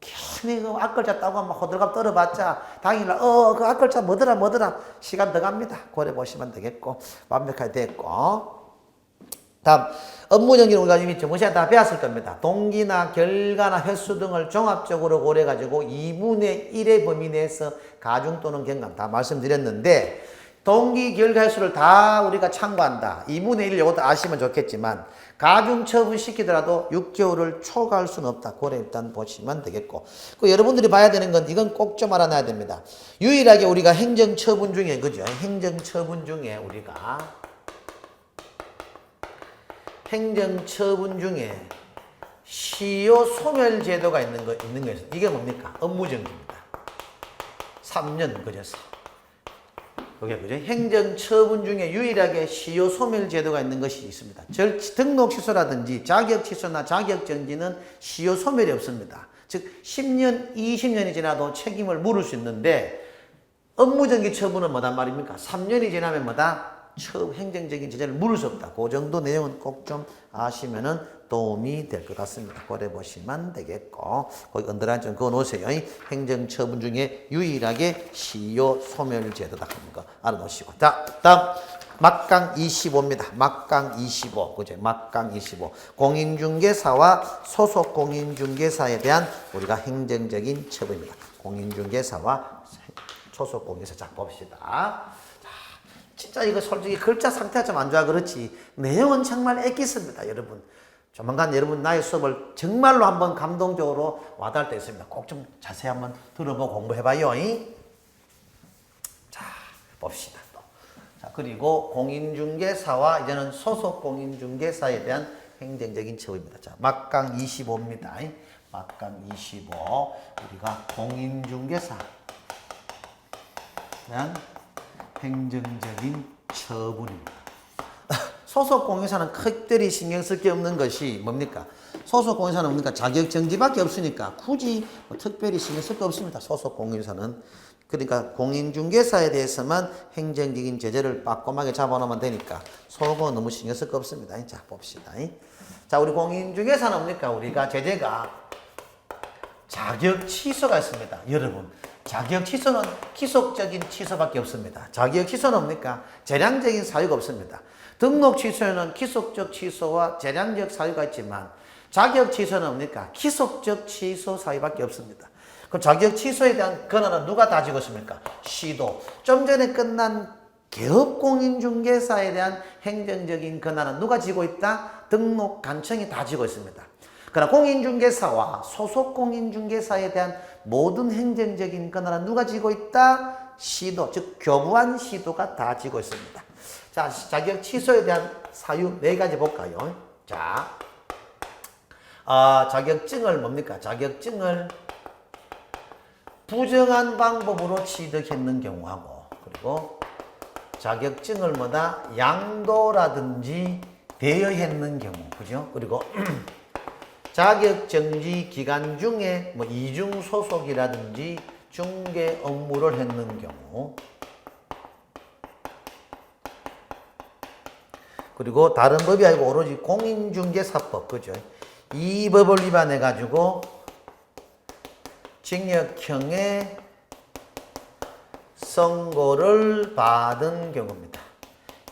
괜히 그 앞글자 따고 한번 호들갑 떨어봤자 당일날 그 앞글자 뭐더라 시간 더 갑니다. 고려 보시면 되겠고 완벽하게 됐고. 다음 업무정지는 우리가 이미 저번시간에 다 배웠을 겁니다. 동기나 결과나 횟수 등을 종합적으로 고려해가지고 2분의 1의 범위 내에서 가중 또는 경감 다 말씀드렸는데 동기 결과 횟수를 다 우리가 참고한다. 2분의 1 이것도 아시면 좋겠지만 가중 처분시키더라도 6개월을 초과할 수는 없다. 고려 일단 보시면 되겠고 그 여러분들이 봐야 되는 건 이건 꼭 좀 알아놔야 됩니다. 유일하게 우리가 행정처분 중에 그죠? 행정처분 중에 우리가 행정처분 중에 시효 소멸 제도가 있는 거에서 이게 뭡니까? 업무정지입니다. 3년 그래서 그게 그죠? 행정처분 중에 유일하게 시효 소멸 제도가 있는 것이 있습니다. 등록 취소라든지 자격 취소나 자격 정지는 시효 소멸이 없습니다. 즉 10년, 20년이 지나도 책임을 물을 수 있는데 업무정지 처분은 뭐단 말입니까? 3년이 지나면 뭐다? 행정적인 제재를 물을 수 없다. 그 정도 내용은 꼭 좀 아시면은 도움이 될 것 같습니다. 고려 보시면 되겠고 거기 언더라인 좀 그어 놓으세요. 행정처분 중에 유일하게 시효 소멸 제도다. 그거 알아놓으시고. 자, 다음 막강 25입니다. 막강 25. 그죠? 막강 25. 공인중개사와 소속 공인중개사에 대한 우리가 행정적인 처분입니다. 공인중개사와 소속 공인중개사. 자, 봅시다. 진짜 이거 솔직히 글자 상태가 좀 안 좋아 그렇지 내용은 정말 엑기스입니다. 여러분 조만간 여러분 나의 수업을 정말로 한번 감동적으로 와닿을 때 있습니다. 꼭 좀 자세히 한번 들어보고 공부해봐요. 자 봅시다. 또. 자 그리고 공인중개사와 이제는 소속 공인중개사에 대한 행정적인 처분입니다. 자 막강 25입니다. 막강 25 우리가 공인중개사에 대한 행정적인 처분입니다. 소속 공인사는 특별히 신경 쓸 게 없는 것이 뭡니까? 소속 공인사는 뭡니까? 자격 정지밖에 없으니까 굳이 특별히 신경 쓸 게 없습니다. 소속 공인사는. 그러니까 공인중개사에 대해서만 행정적인 제재를 빠꼼하게 잡아놓으면 되니까 소속은 너무 신경 쓸 거 없습니다. 자 봅시다. 자 우리 공인중개사는 뭡니까? 우리가 제재가 자격 취소가 있습니다. 여러분 자격 취소는 기속적인 취소밖에 없습니다. 자격 취소는 뭡니까? 재량적인 사유가 없습니다. 등록 취소에는 기속적 취소와 재량적 사유가 있지만 자격 취소는 뭡니까? 기속적 취소 사유밖에 없습니다. 그럼 자격 취소에 대한 권한은 누가 가지고 있습니까? 시도. 좀 전에 끝난 개업공인중개사에 대한 행정적인 권한은 누가 지고 있다? 등록관청이 다 지고 있습니다. 그러나 공인중개사와 소속 공인중개사에 대한 모든 행정적인 권한은 누가 지고 있다? 시도, 즉 교부한 시도가 다 지고 있습니다. 자, 자격 취소에 대한 사유 4가지 볼까요? 자, 자격증을 뭡니까? 자격증을 부정한 방법으로 취득했는 경우하고 그리고 자격증을 뭐다? 양도라든지 대여했는 경우, 그죠? 그리고 자격정지 기간 중에 뭐 이중 소속이라든지 중개 업무를 했는 경우 그리고 다른 법이 아니고 오로지 공인중개사법 그죠? 이 법을 위반해 가지고 징역형의 선고를 받은 경우입니다.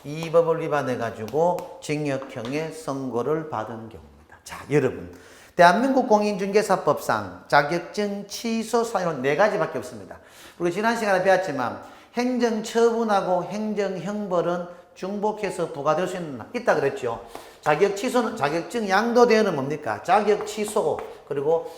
이 법을 위반해 가지고 징역형의 선고를 받은 경우입니다. 자, 여러분 대한민국 공인중개사법상 자격증 취소 사유는 4가지밖에 없습니다. 우리 지난 시간에 배웠지만 행정처분하고 행정형벌은 중복해서 부과될 수 있다 그랬죠. 자격 취소는 자격증 양도 대여는 뭡니까? 자격 취소고 그리고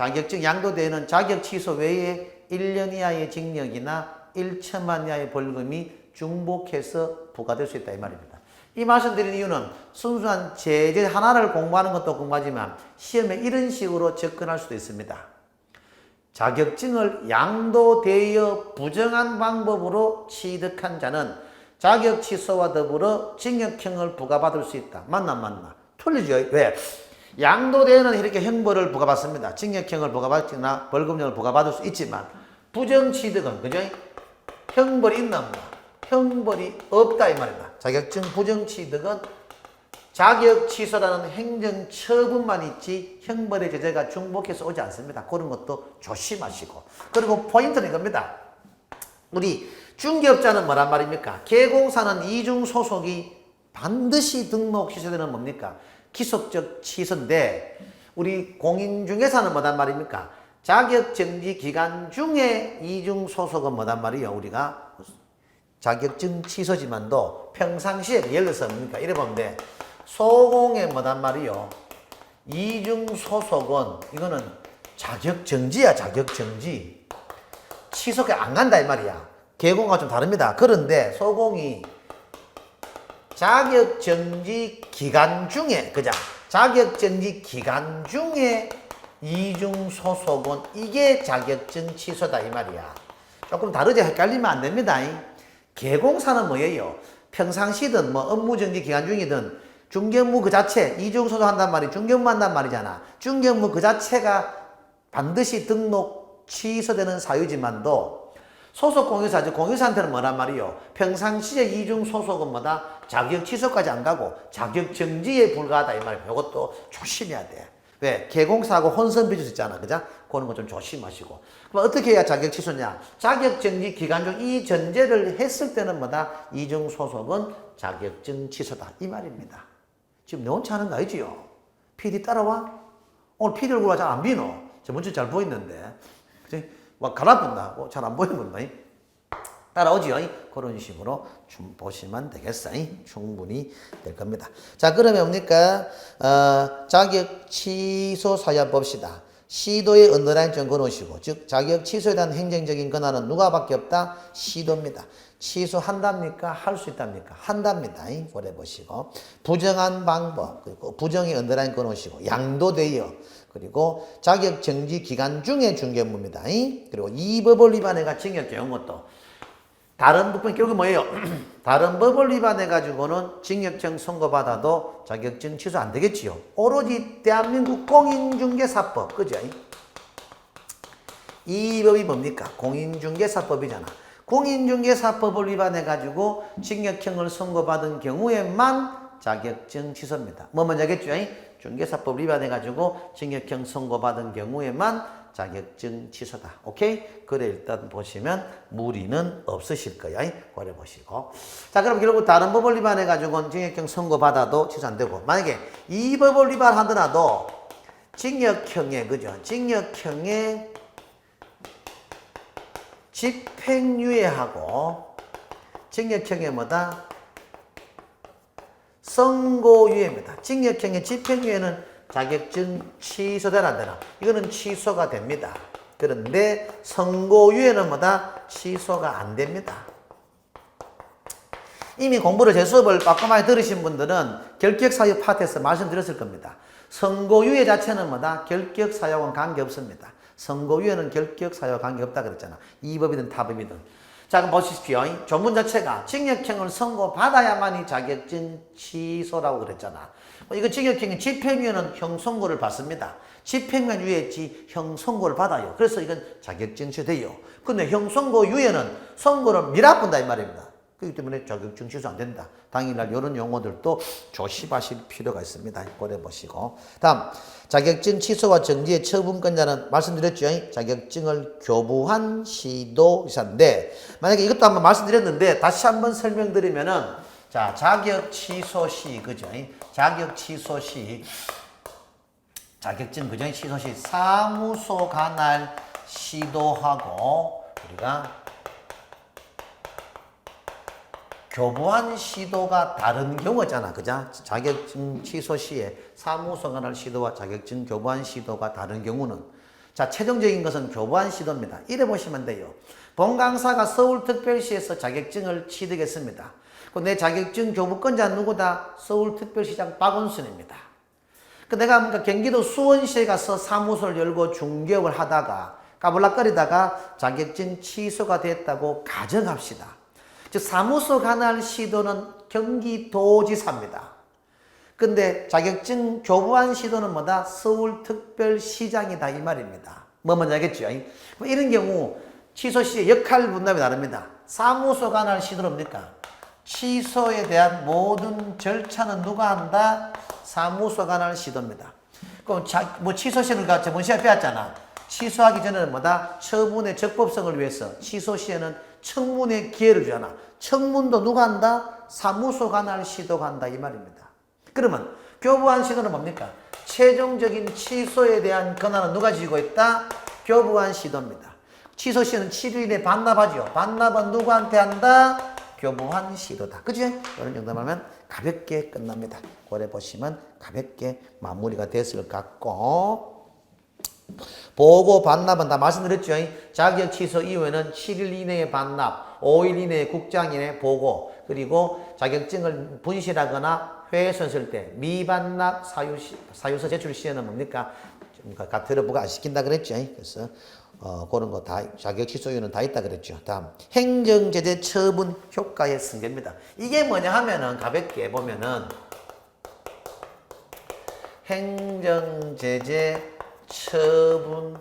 자격증 양도대에는 자격 취소 외에 1년 이하의 징역이나 1천만 이하의 벌금이 중복해서 부과될 수 있다 이 말입니다. 이 말씀드린 이유는 순수한 제재 하나를 공부하는 것도 공부하지만 시험에 이런 식으로 접근할 수도 있습니다. 자격증을 양도되어 부정한 방법으로 취득한 자는 자격 취소와 더불어 징역형을 부과받을 수 있다. 맞나 안 맞나? 틀리죠. 왜? 양도대에는 이렇게 형벌을 부과받습니다. 징역형을 부과받거나 벌금형을 부과받을 수 있지만 부정 취득은 그죠? 형벌이 있나 없나? 형벌이 없다 이 말이다. 자격증 부정 취득은 자격 취소라는 행정 처분만 있지 형벌의 제재가 중복해서 오지 않습니다. 그런 것도 조심하시고. 그리고 포인트는 이겁니다. 우리 중개업자는 뭐란 말입니까? 개공사는 이중 소속이 반드시 등록 취소되는 뭡니까? 기속적 취소인데 우리 공인중개사는 뭐단 말입니까? 자격정지 기간 중에 이중 소속은 뭐단 말이에요? 우리가 자격증 취소지만도 평상시에 예를 들어서 뭡니까? 이래 보면 돼. 소공의 뭐단 말이요? 이중 소속은 이거는 자격정지야, 자격정지. 취소가 안 간다 이 말이야. 개공과 좀 다릅니다. 그런데 소공이 자격정지 기간 중에, 그자? 자격정지 기간 중에 이중 소속은 이게 자격증 취소다 이 말이야. 조금 다르죠? 헷갈리면 안 됩니다. 개공사는 뭐예요? 평상시든 뭐 업무정지 기간 중이든 중개업무 그 자체 이중 소속한단 말이 중개업무 한단 말이잖아. 중개업무 그 자체가 반드시 등록 취소되는 사유지만도 소속 공유사, 즉 공유사한테는 뭐란 말이요? 평상시에 이중 소속은 뭐다? 자격 취소까지 안 가고 자격 정지에 불과하다 이 말이에요. 이것도 조심해야 돼. 왜? 개공사하고 혼선 빚을 수 있잖아. 그죠? 그런 거 좀 조심하시고. 그럼 어떻게 해야 자격 취소냐? 자격 정지 기간 중 이 전제를 했을 때는 뭐다? 이중 소속은 자격증 취소다. 이 말입니다. 지금 내 혼자 하는 거 아니지요? PD 따라와? 오늘 PD 얼굴 잘 안 비노? 저번 주 잘 보이는데. 그치? 막 갈아pun다. 잘 안 보이는 거니? 따라오지요? 그런 식으로 좀 보시면 되겠어. 충분히 될 겁니다. 자, 그러면 뭡니까? 자격 취소 사유 봅시다. 시도의 언더라인 점 그어놓으시고, 즉, 자격 취소에 대한 행정적인 권한은 누가밖에 없다? 시도입니다. 취소한답니까? 할 수 있답니까? 한답니다. 오래 보시고. 부정한 방법, 그리고 부정의 언더라인 그어놓으시고, 양도되어, 그리고 자격 정지 기간 중에 중개업무입니다. 그리고 이 법을 위반해가 징역 경운 것도 다른 부분 결국 뭐예요? 다른 법을 위반해가지고는 징역형 선고받아도 자격증 취소 안 되겠지요. 오로지 대한민국 공인중개사법, 그죠? 이 법이 뭡니까? 공인중개사법이잖아. 공인중개사법을 위반해가지고 징역형을 선고받은 경우에만 자격증 취소입니다. 뭐 먼저 하겠죠? 중개사법 위반해가지고 징역형 선고받은 경우에만 자격증 취소다. 오케이? 그래 일단 보시면 무리는 없으실 거예요. 그래 보시고. 자, 그럼 결국 다른 법을 위반해가지고 징역형 선고받아도 취소 안 되고, 만약에 이 법을 위반하더라도 징역형의, 그죠? 징역형의 집행유예하고 징역형의 뭐다? 선고유예입니다. 징역형의 집행유예는 자격증 취소되나 안 되나? 이거는 취소가 됩니다. 그런데 선고유예는 뭐다? 취소가 안 됩니다. 이미 공부를 제 수업을 빠끔하게 들으신 분들은 결격사유 파트에서 말씀드렸을 겁니다. 선고유예 자체는 뭐다? 결격사유와는 관계없습니다. 선고유예는 결격사유와 관계없다 그랬잖아. 이 법이든 타 법이든. 자, 그럼 보십시오. 조문 자체가 징역형을 선고받아야만이 자격증 취소라고 그랬잖아. 이거 징역형이 집행유예는 형 선고를 받습니다. 집행만 유예했지 형 선고를 받아요. 그래서 이건 자격증 취소돼요. 근데 형 선고 유예는 선고를 미뤄본다 이 말입니다. 그렇기 때문에 자격증 취소 안 된다. 당일날 이런 용어들도 조심하실 필요가 있습니다. 고려 보시고. 다음, 자격증 취소와 정지의 처분권자는 말씀드렸죠. 자격증을 교부한 시도이사인데, 만약에 이것도 한번 말씀드렸는데 다시 한번 설명드리면은, 자, 자격 취소 시, 그죠? 자격 취소 시, 자격증 그죠? 취소 시 사무소 관할 시도하고 우리가 교부한 시도가 다른 경우잖아. 그죠? 자격증 취소 시에 사무소 관할 시도와 자격증 교부한 시도가 다른 경우는 자, 최종적인 것은 교부한 시도입니다. 이래 보시면 돼요. 본 강사가 서울특별시에서 자격증을 취득했습니다. 내 자격증 교부권자 누구다? 서울특별시장 박원순입니다. 내가 뭔가 경기도 수원시에 가서 사무소를 열고 중개업을 하다가 까불락거리다가 자격증 취소가 됐다고 가정합시다. 즉 사무소 관할 시도는 경기도지사입니다. 근데 자격증 교부한 시도는 뭐다? 서울특별시장이다 이 말입니다. 뭐 뭔지 알겠죠? 이런 경우 취소 시의 역할 분담이 다릅니다. 사무소 관할 시도는 뭡니까? 취소에 대한 모든 절차는 누가 한다? 사무소 관할 시도입니다. 그럼 취소 시에는 우리가 저번 시간에 배웠잖아. 취소하기 전에는 뭐다? 처분의 적법성을 위해서 취소 시에는 청문의 기회를 주잖아. 청문도 누가 한다? 사무소 관할 시도가 한다 이 말입니다. 그러면 교부한 시도는 뭡니까? 최종적인 취소에 대한 권한은 누가 지고 있다? 교부한 시도입니다. 취소 시에는 7일 이내 반납하죠. 반납은 누구한테 한다? 교부한 시도다. 그죠? 이런 정도만 하면 가볍게 끝납니다. 고래 보시면 가볍게 마무리가 됐을 것 같고, 보고 반납은 다 말씀드렸죠. 자격 취소 이후에는 7일 이내에 반납, 5일 이내에 국장인의 보고, 그리고 자격증을 분실하거나 회수했을 때 미반납 사유서 제출 시에는 뭡니까? 가태료부과 안 시킨다 그랬죠. 그래서 그런 거 다 자격 취소 이유는 다 있다 그랬죠. 다음 행정제재 처분 효과의 승계입니다. 이게 뭐냐 하면은 가볍게 보면은 행정제재 처분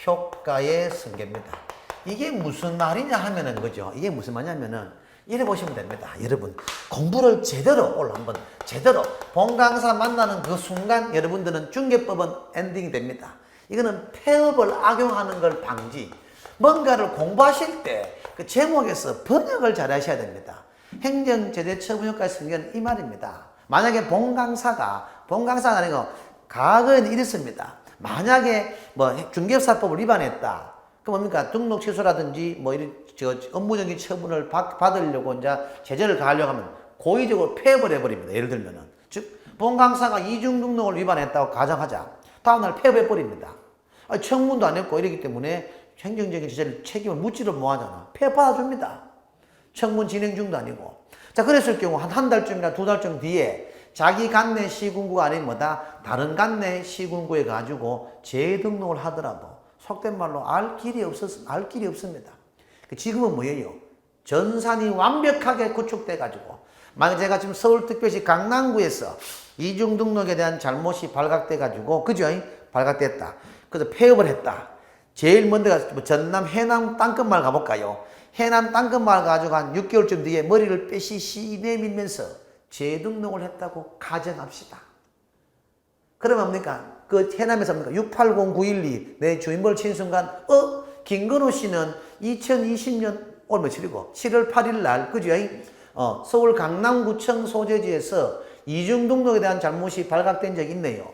효과의 승계입니다. 이게 무슨 말이냐 하면은 거죠. 이게 무슨 말이냐면은 이래 보시면 됩니다. 여러분 공부를 제대로 오늘 한번 제대로 본 강사 만나는 그 순간 여러분들은 중개법은 엔딩이 됩니다. 이거는 폐업을 악용하는 걸 방지. 뭔가를 공부하실 때 그 제목에서 번역을 잘 하셔야 됩니다. 행정제재 처분 효과의 승계는 이 말입니다. 만약에 본 강사가 아니고 과거에는 이랬습니다. 만약에 뭐 중개업사법을 위반했다. 그 뭡니까? 등록 취소라든지 뭐 이런 업무적인 처분을 받으려고 이제 제재를 가하려고 하면 고의적으로 폐업을 해버립니다. 예를 들면은. 즉, 본 강사가 이중 등록을 위반했다고 가정하자. 다음날 폐업해버립니다. 청문도 안 했고 이러기 때문에 행정적인 제재를 책임을 묻지를 못하잖아. 폐업 받아줍니다. 청문 진행 중도 아니고. 자, 그랬을 경우 한 달쯤이나 2달쯤 뒤에 자기 관내 시군구가 아닌 뭐다? 다른 관내 시군구에 가지고 재등록을 하더라도 속된 말로 알 길이 없습니다. 지금은 뭐예요? 전산이 완벽하게 구축돼 가지고 만약 제가 지금 서울특별시 강남구에서 이중 등록에 대한 잘못이 발각돼 가지고 그죠? 발각됐다. 그래서 폐업을 했다. 제일 먼저 전남 해남 땅끝마을 가볼까요? 해남 땅끝마을 가지고 한 6개월쯤 뒤에 머리를 빼시 내밀면서 재등록을 했다고 가정합시다. 그러면 뭡니까? 그 해남에서 뭡니까? 680912 내 주인번호를 친 순간 김건호 씨는 2020년 올 며칠이고 7월 8일 날 그죠? 서울 강남구청 소재지에서 이중등록에 대한 잘못이 발각된 적이 있네요.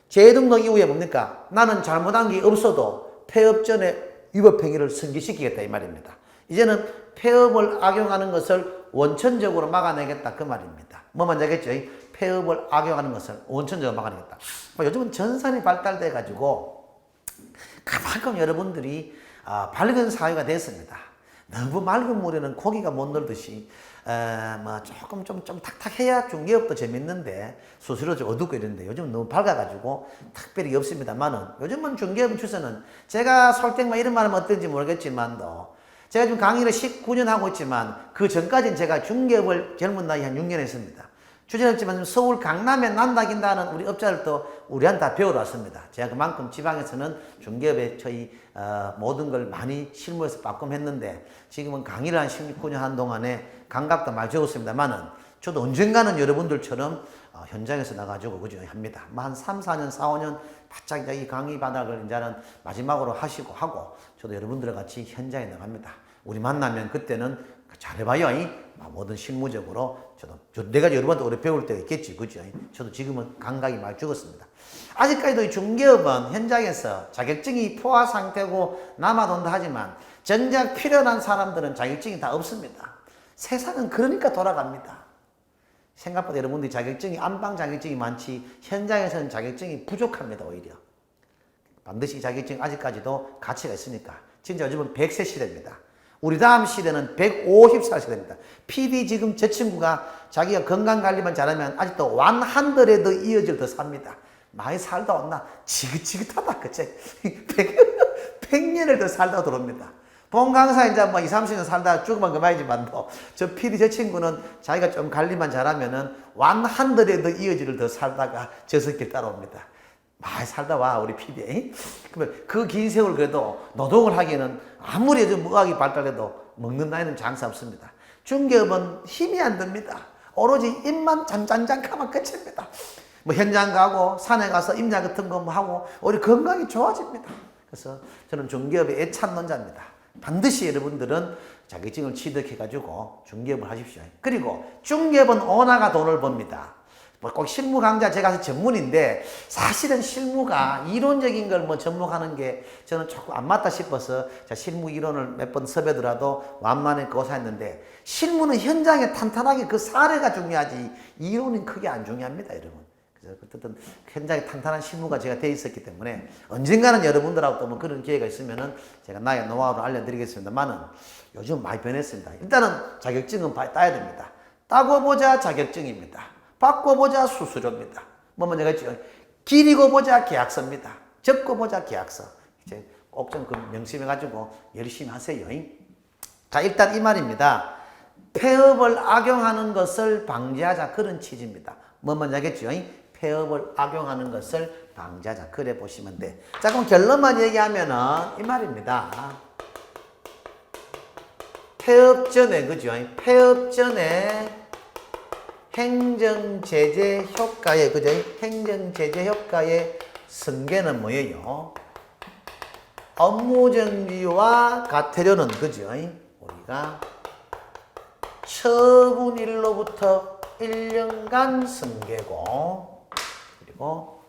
재등록 이후에 뭡니까? 나는 잘못한 게 없어도 폐업 전에 위법행위를 승계시키겠다 이 말입니다. 이제는 폐업을 악용하는 것을 원천적으로 막아내겠다 그 말입니다. 뭐만 알겠죠? 폐업을 악용하는 것을 원천적으로 막아내겠다. 요즘은 전산이 발달돼 가지고 그만큼 여러분들이 밝은 사회가 됐습니다. 너무 맑은 물에는 고기가 못 놀듯이 조금 좀 탁탁해야 중개업도 재밌는데 수수료 좀 어둡고 이런데 요즘은 너무 밝아가지고 특별히 없습니다만은 요즘은 중개업 추세는 제가 솔직히 이런 말하면 어떤지 모르겠지만도 제가 지금 강의를 19년 하고 있지만 그 전까지는 제가 중개업을 젊은 나이 한 6년 했습니다. 추진했지만 서울 강남에 난다긴다는 우리 업자들도 우리한테 다 배우러 왔습니다. 제가 그만큼 지방에서는 중개업에 저희 모든 걸 많이 실무에서 바꿈했는데 지금은 강의를 한 19년 한 동안에 감각도 많이 적었습니다만은 저도 언젠가는 여러분들처럼 현장에서 나가지고 그죠 합니다. 한 3, 4년, 4, 5년 바짝 이 강의 바닥을 이제는 마지막으로 하고 저도 여러분들과 같이 현장에 나갑니다. 우리 만나면 그때는 잘해봐요. 모든 실무적으로 내가 여러분한테 오래 배울 때가 있겠지, 그죠? 저도 지금은 감각이 많이 죽었습니다. 아직까지도 이 중개업은 현장에서 자격증이 포화 상태고 남아돈다 하지만 정작 필요한 사람들은 자격증이 다 없습니다. 세상은 그러니까 돌아갑니다. 생각보다 여러분들이 자격증이 안방 자격증이 많지 현장에서는 자격증이 부족합니다. 오히려 반드시 자격증 아직까지도 가치가 있으니까. 진짜 요즘은 100세 시대입니다. 우리 다음 시대는 150살 시대입니다. PD 지금 저 친구가 자기가 건강관리만 잘하면 아직도 100에 이어질 더 삽니다. 많이 살다 왔나? 지긋지긋하다, 그치? 100년을 더 살다 들어옵니다. 본 강사 이제 뭐 20, 30년 살다 죽으면 그만이지만 저 PD 저 친구는 자기가 좀 관리만 잘하면은 100에 이어질을 더 살다가 저승길 따라옵니다. 많이 살다 와, 우리 PD. 그러면 그 긴 세월 그래도 노동을 하기에는 아무리 좀 의학이 발달해도 먹는 나이는 장사 없습니다. 중개업은 힘이 안 듭니다. 오로지 입만 잔잔잔 하면 끝입니다. 뭐 현장 가고 산에 가서 임야 같은 거 뭐 하고 우리 건강이 좋아집니다. 그래서 저는 중개업의 애찬론자입니다. 반드시 여러분들은 자격증을 취득해가지고 중개업을 하십시오. 그리고 중개업은 오너가 돈을 법니다. 뭐 꼭 실무 강좌 제가 전문인데 사실은 실무가 이론적인 걸 뭐 접목하는 게 저는 조금 안 맞다 싶어서 실무 이론을 몇 번 섭외더라도 완만히 고사했는데 실무는 현장에 탄탄하게 그 사례가 중요하지 이론은 크게 안 중요합니다, 여러분. 그래서 어쨌든 현장에 탄탄한 실무가 제가 돼 있었기 때문에 언젠가는 여러분들하고 또 뭐 그런 기회가 있으면은 제가 나의 노하우를 알려드리겠습니다만은 요즘 많이 변했습니다. 일단은 자격증은 따야 됩니다. 따고 보자 자격증입니다. 받고 보자 수수료입니다. 뭐 먼저 했죠. 기리고 보자 계약서입니다. 적고 보자 계약서. 이제 꼭 좀 그 명심해가지고 열심히 하세요. 자, 일단 이 말입니다. 폐업을 악용하는 것을 방지하자 그런 취지입니다. 뭐 먼저 하겠죠. 폐업을 악용하는 것을 방지하자. 그래 보시면 돼. 자, 그럼 결론만 얘기하면은 이 말입니다. 폐업 전에, 그죠? 폐업 전에 행정제재 효과의, 그죠? 행정제재 효과의 승계는 뭐예요? 업무정지와 같으려는, 그죠? 우리가 처분일로부터 1년간 승계고, 그리고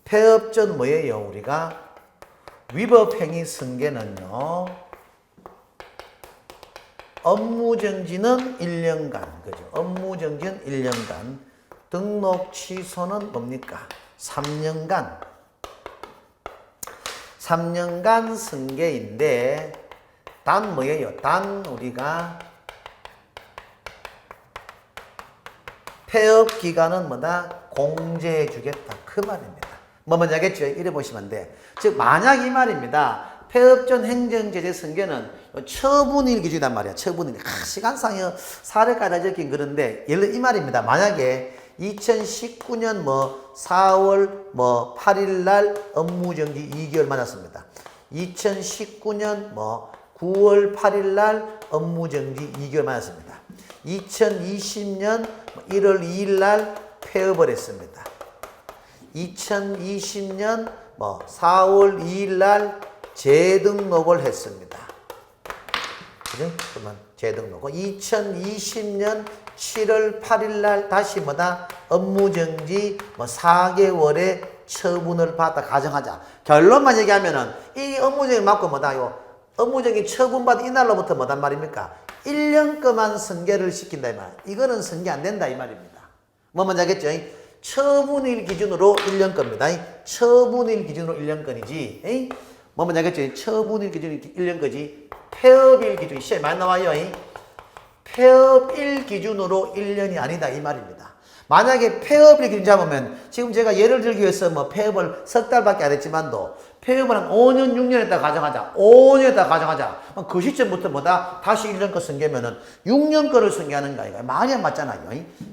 폐업 전 뭐예요? 우리가 위법행위 승계는요. 업무정지는 1년간, 그죠? 업무정지는 1년간. 등록 취소는 뭡니까? 3년간. 3년간 승계인데, 단 뭐예요? 단 우리가 폐업 기간은 뭐다? 공제해 주겠다. 그 말입니다. 뭐 먼저 하겠죠? 이래 보시면 돼. 즉, 만약 이 말입니다. 폐업 전 행정제재 승계는 처분일 기준이란 말이야. 처분일. 시간상에 사례까지 적긴 그런데, 예를 들어 이 말입니다. 만약에 2019년 뭐 4월 뭐 8일 날 업무정지 2개월 맞았습니다. 2019년 뭐 9월 8일 날 업무정지 2개월 맞았습니다. 2020년 1월 2일 날 폐업을 했습니다. 2020년 뭐 4월 2일 날 재등록을 했습니다. 그죠? 그러면 재등록을 2020년 7월 8일 날 다시 뭐다? 업무정지 뭐 4개월의 처분을 받았다 가정하자. 결론만 얘기하면은 이 업무정지 맞고 뭐다? 요 업무정지 처분받은 이날로부터 뭐단 말입니까? 1년간만 승계를 시킨다 이 말. 이거는 승계 안 된다 이 말입니다. 뭐 먼저 하겠죠? 처분일 기준으로 1년 겁니다. 처분일 기준으로 1년 건이지. 뭐 먼저 하겠죠? 처분일 기준이 1년 거지. 폐업일 기준이 시험에 많이 나와요. 폐업일 기준으로 1년이 아니다 이 말입니다. 만약에 폐업일 기준 잡으면 지금 제가 예를 들기 위해서 뭐 폐업을 석 달밖에 안 했지만도 폐업을 한 5년 6년 했다 가정하자. 5년 했다 가정하자. 그 시점부터 뭐다? 다시 1년 거 승계면은 6년 거를 승계하는 거 아이가 많이 안 맞잖아요.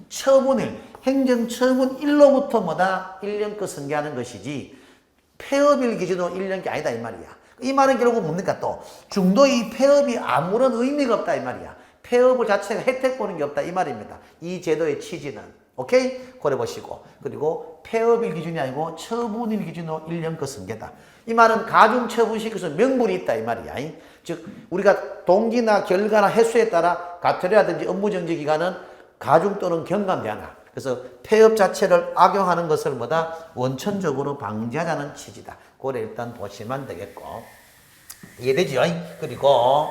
처분일 행정처분 일로부터 뭐다? 1년 거 승계하는 것이지 폐업일 기준으로 1년 게 아니다 이 말이야. 이 말은 결국 뭡니까 또? 중도 이 폐업이 아무런 의미가 없다 이 말이야. 폐업을 자체가 혜택 보는 게 없다 이 말입니다. 이 제도의 취지는. 오케이? 그래 보시고. 그리고 폐업일 기준이 아니고 처분일 기준으로 1년 거 승계다. 이 말은 가중처분시켜서 명분이 있다 이 말이야. 즉 우리가 동기나 결과나 횟수에 따라 가처리라든지 업무정지 기간은 가중 또는 경감되나. 그래서 폐업 자체를 악용하는 것을 뭐다? 원천적으로 방지하자는 취지다. 그래 일단 보시면 되겠고. 이해되죠? 그리고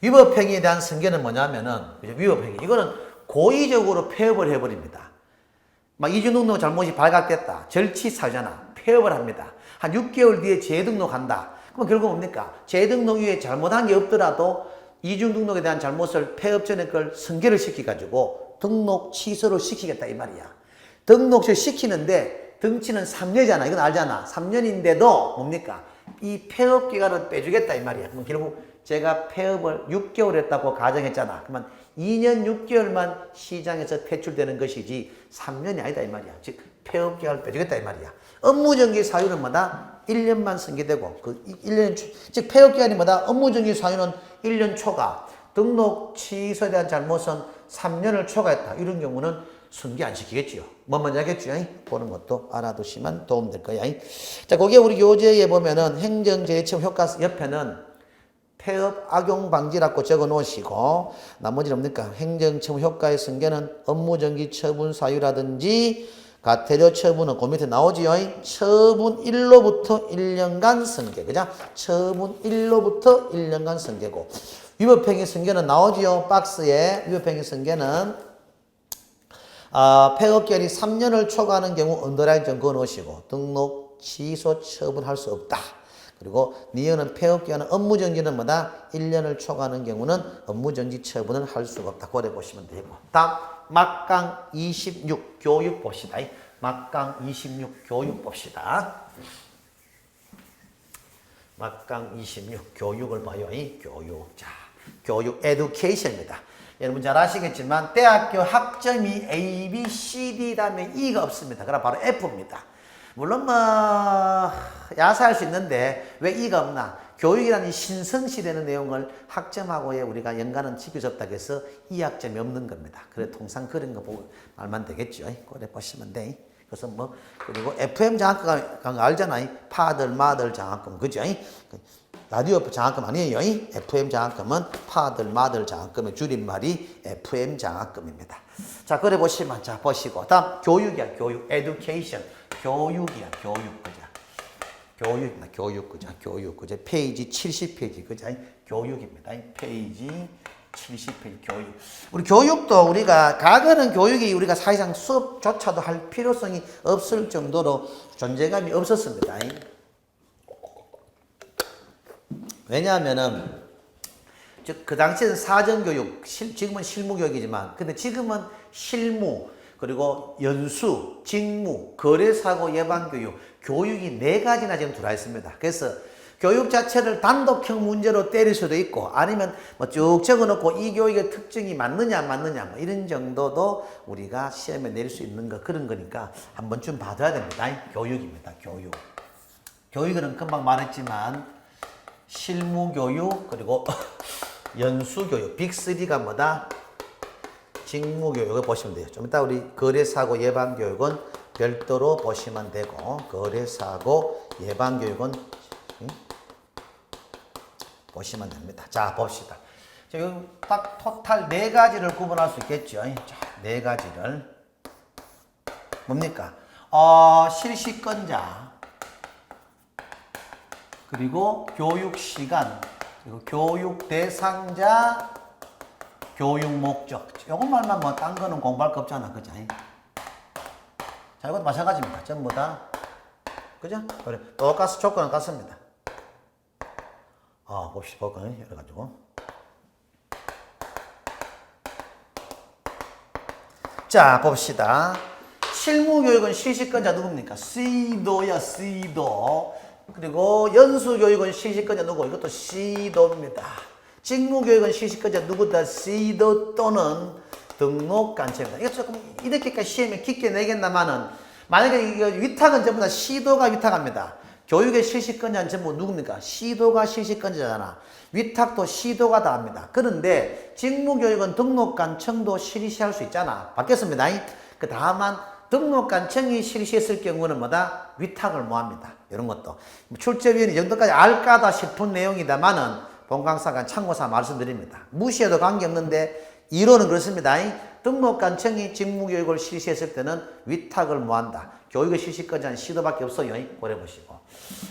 위법행위에 대한 승계는 뭐냐면은 위법행위. 이거는 고의적으로 폐업을 해버립니다. 막 이중등록 잘못이 발각됐다. 절치사유잖아. 폐업을 합니다. 한 6개월 뒤에 재등록한다. 그럼 결국 뭡니까? 재등록 이후에 잘못한 게 없더라도 이중등록에 대한 잘못을 폐업 전에 걸 승계를 시켜가지고 등록 취소를 시키겠다 이 말이야. 등록을 시키는데 등치는 3년이잖아. 이건 알잖아. 3년인데도 뭡니까? 이 폐업 기간을 빼주겠다 이 말이야. 그럼 결국 제가 폐업을 6개월 했다고 가정했잖아. 그러면 2년 6개월만 시장에서 퇴출되는 것이지 3년이 아니다 이 말이야. 즉 폐업 기간을 빼주겠다 이 말이야. 업무정지 사유는 뭐다? 1년만 승계되고 그 1년 즉 폐업 기간이 뭐다? 업무정지 사유는 1년 초과, 등록 취소에 대한 잘못은 3년을 초과했다. 이런 경우는 승계 안 시키겠지요. 뭐 먼저 하겠죠. 그런 것도 알아두시면 도움될 거야. 자, 거기에 우리 교재에 보면은 행정재해처분 효과 옆에는 폐업 악용 방지라고 적어 놓으시고 나머지는 뭡니까? 행정처분 효과의 승계는 업무정지 처분 사유라든지 과태료 처분은 그 밑에 나오지요. 처분 1로부터 1년간 승계. 그죠? 처분 1로부터 1년간 승계고 위법행위 승계는 나오지요. 박스에 위법행위 승계는 폐업기간이 3년을 초과하는 경우 언더라인 좀 그어놓으시고 등록 취소 처분할 수 없다. 그리고 니은은 폐업기간은 업무정지는 뭐다? 1년을 초과하는 경우는 업무정지 처분을 할 수가 없다. 고려 보시면 되고. 다음 막강 26 교육 봅시다. 막강 26 교육 봅시다. 막강 26 교육을 봐요. 교육. 자, 교육 에듀케이션입니다. 여러분 잘 아시겠지만 대학교 학점이 A, B, C, D 다음에 E가 없습니다. 그럼 바로 F입니다. 물론 뭐 야사할 수 있는데 왜 E가 없나? 교육이라는 신성시되는 내용을 학점하고의 우리가 연관은 지킬 수 없다고 해서 이 학점이 없는 겁니다. 그래 통상 그런 거 보고 말만 되겠죠. 그래 보시면 돼. 그래서 뭐 그리고 FM 장학금 알잖아요. 파들 마들 장학금 그죠? 라디오 장학금 아니에요. FM 장학금은 파들 마들 교육장학금의 줄임말이 FM 장학금입니다. 자, 그래 보시면 자 보시고 다음 교육이야. 교육 education 교육이야. 교육 그죠? 교육입니다. 교육 그죠? 교육 그죠? 페이지 70페이지 그죠? 교육입니다. 페이지 70페이지 교육. 우리 교육도 우리가 과거는 교육이 우리가 사실상 수업조차도 할 필요성이 없을 정도로 존재감이 없었습니다. 왜냐하면은 그 당시에는 사전교육, 지금은 실무교육이지만 근데 지금은 실무 그리고 연수, 직무, 거래사고 예방교육, 교육이 4가지나 지금 들어와 있습니다. 그래서 교육 자체를 단독형 문제로 때릴 수도 있고 아니면 뭐 쭉 적어놓고 이 교육의 특징이 맞느냐 안 맞느냐 뭐 이런 정도도 우리가 시험에 내릴 수 있는 거 그런 거니까 한 번쯤 봐줘야 됩니다. 교육입니다. 교육. 교육은 금방 말했지만 실무교육 그리고 연수교육 빅3가 뭐다? 직무교육을 보시면 돼요. 좀 이따 우리 거래사고 예방교육은 별도로 보시면 되고 거래사고 예방교육은 보시면 됩니다. 자 봅시다. 자, 여기 딱 토탈 4가지를 구분할 수 있겠죠. 자, 4가지를 뭡니까? 실시권자 그리고 교육시간, 그리고 교육 대상자, 교육 목적. 요것 말만 뭐 딴 거는 공부할 거 없잖아. 그죠? 자, 이것도 마찬가지입니다. 전부 다. 그죠? 그래. 똑같이 조건은 같습니다. 봅시다. 조건을 열어가지고. 자, 봅시다. 실무교육은 실시권자 누굽니까? C도야, C도. 그리고 연수교육은 실시권자 누구? 이것도 C도입니다. 직무교육은 실시권자 누구다? C도 또는 등록관청입니다. 이거 조금 이렇게까지 시험에 깊게 내겠나마는 만약에 이거 위탁은 전부 다 C도가 위탁합니다. 교육의 실시권자는 전부 누굽니까? C도가 실시권자잖아. 위탁도 C도가 다 합니다. 그런데 직무교육은 등록관청도 실시할 수 있잖아. 바뀌었습니다. 그 다만 등록관청이 실시했을 경우는 뭐다? 위탁을 뭐 합니다. 이런 것도. 출제위원이 이 정도까지 알까다 싶은 내용이다마는 본강사가 참고사 말씀드립니다. 무시해도 관계없는데 이론은 그렇습니다. 등록관청이 직무교육을 실시했을 때는 위탁을 뭐 한다? 교육의 실시권자는 시도밖에 없어요. 고려 보시고.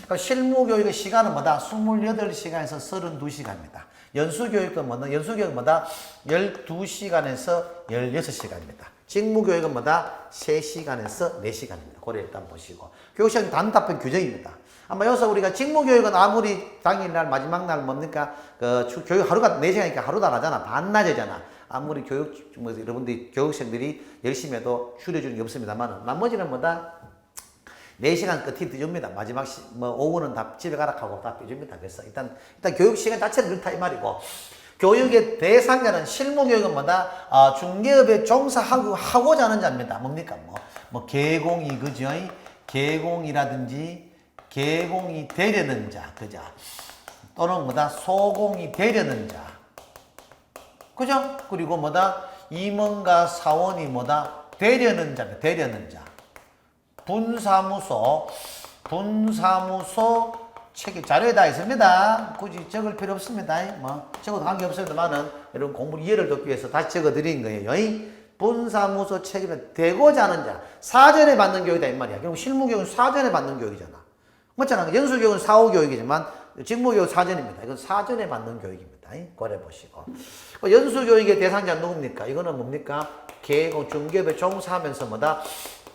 그러니까 실무교육의 시간은 뭐다? 28시간에서 32시간입니다. 연수교육은 뭐다? 연수교육은 뭐다? 12시간에서 16시간입니다. 직무교육은 뭐다? 3시간에서 4시간입니다. 그래 일단 보시고. 교육시간 단답형 규정입니다. 아마 여기서 우리가 직무교육은 아무리 당일날 마지막 날 뭡니까? 교육 하루가 4시간이니까 하루 다 가잖아. 반나절이잖아. 아무리 여러분들이 교육생들이 열심히 해도 줄여주는 게 없습니다만 나머지는 뭐다? 4시간 끝이 뒤줍니다. 마지막 오후는 다 집에 가라 하고 다 뒤줍니다. 그래서 일단 교육 시간 자체는 그렇다 이 말이고. 교육의 대상자는 실무교육은 뭐다? 중개업에 종사하고자 하는 자입니다. 뭡니까? 개공이, 그죠? 개공이라든지, 개공이 되려는 자, 그죠? 또는 뭐다? 소공이 되려는 자. 그죠? 그리고 뭐다? 임원과 사원이 뭐다? 되려는 자입니다. 되려는 자. 분사무소 책임 자료에 다 있습니다. 굳이 적을 필요 없습니다. 적어도 관계없습니다만은 여러분 공부 이해를 돕기 위해서 다시 적어 드린 거예요. 분사무소 책임을 되고자 하는 자. 사전에 받는 교육이다 이 말이야. 결국 실무교육은 사전에 받는 교육이잖아. 맞잖아. 연수교육은 사후교육이지만 직무교육 사전입니다. 이건 사전에 받는 교육입니다. 고려 보시고. 연수교육의 대상자는 누굽니까? 이거는 뭡니까? 개공, 중개업에 종사하면서 뭐다?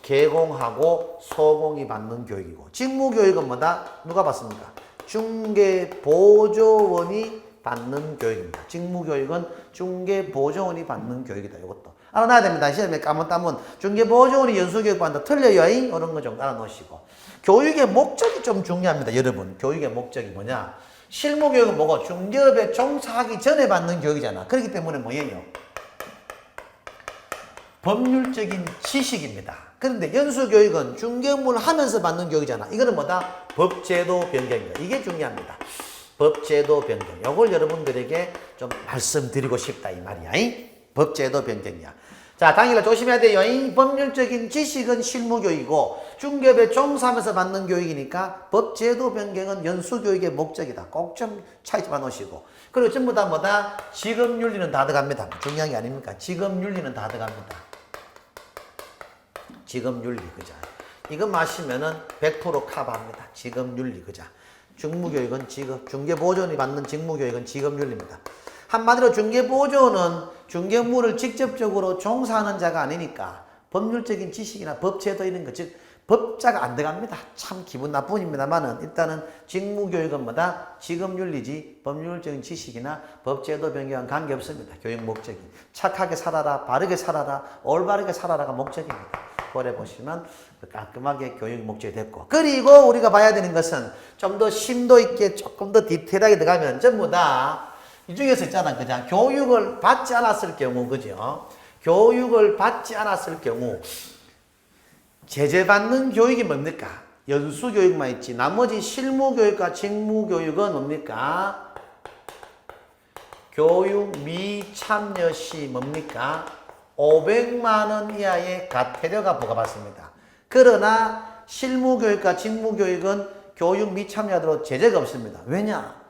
개공하고 소공이 받는 교육이고, 직무교육은 뭐다? 누가 받습니까? 중개보조원이 받는 교육입니다. 직무교육은 중개보조원이 받는 교육이다. 이것도 알아놔야 됩니다. 시험에 까면 중개보조원이 연수교육 받는다. 틀려요. 이런 거 좀 알아놓으시고. 교육의 목적이 좀 중요합니다. 여러분, 교육의 목적이 뭐냐? 실무교육은 뭐고? 중개업에 종사하기 전에 받는 교육이잖아. 그렇기 때문에 뭐예요? 법률적인 지식입니다. 그런데 연수교육은 중개업무를 하면서 받는 교육이잖아. 이거는 뭐다? 법제도 변경입니다. 이게 중요합니다. 법제도 변경. 이걸 여러분들에게 좀 말씀드리고 싶다 이 말이야. 법제도 변경이야. 자, 당일날 조심해야 돼요. 법률적인 지식은 실무교육이고 중개업에 종사하면서 받는 교육이니까 법제도 변경은 연수교육의 목적이다. 꼭 좀 차이점만 놓으시고. 그리고 전부 다 뭐다? 직업윤리는 다 들어갑니다. 중요한 게 아닙니까? 직업윤리는 다 들어갑니다. 직업윤리, 그자. 이거 마시면은 100% 커버합니다. 직업윤리, 그자. 중무교육은 중개보조원이 받는 직무교육은 직업윤리입니다. 한마디로 중개보조원은 중개업무를 직접적으로 종사하는 자가 아니니까 법률적인 지식이나 법제도 이런 것, 즉 법자가 안 들어갑니다. 참 기분 나뿐입니다만은 일단은 직무교육은 뭐다? 직업윤리지 법률적인 지식이나 법제도 변경은 관계없습니다. 교육 목적이. 착하게 살아라, 바르게 살아라, 올바르게 살아라가 목적입니다. 그래 보시면 깔끔하게 교육 목적이 됐고, 그리고 우리가 봐야 되는 것은 좀 더 심도 있게 조금 더 디테일하게 들어가면 전부 다 이 중에서 있잖아, 그죠? 교육을 받지 않았을 경우, 그죠? 교육을 받지 않았을 경우 제재받는 교육이 뭡니까? 연수교육만 있지 나머지 실무교육과 직무교육은 뭡니까? 교육 미참여 시 뭡니까? 500만 원 이하의 과태료가 부과받습니다. 그러나 실무교육과 직무교육은 교육 미참여하도록 제재가 없습니다. 왜냐?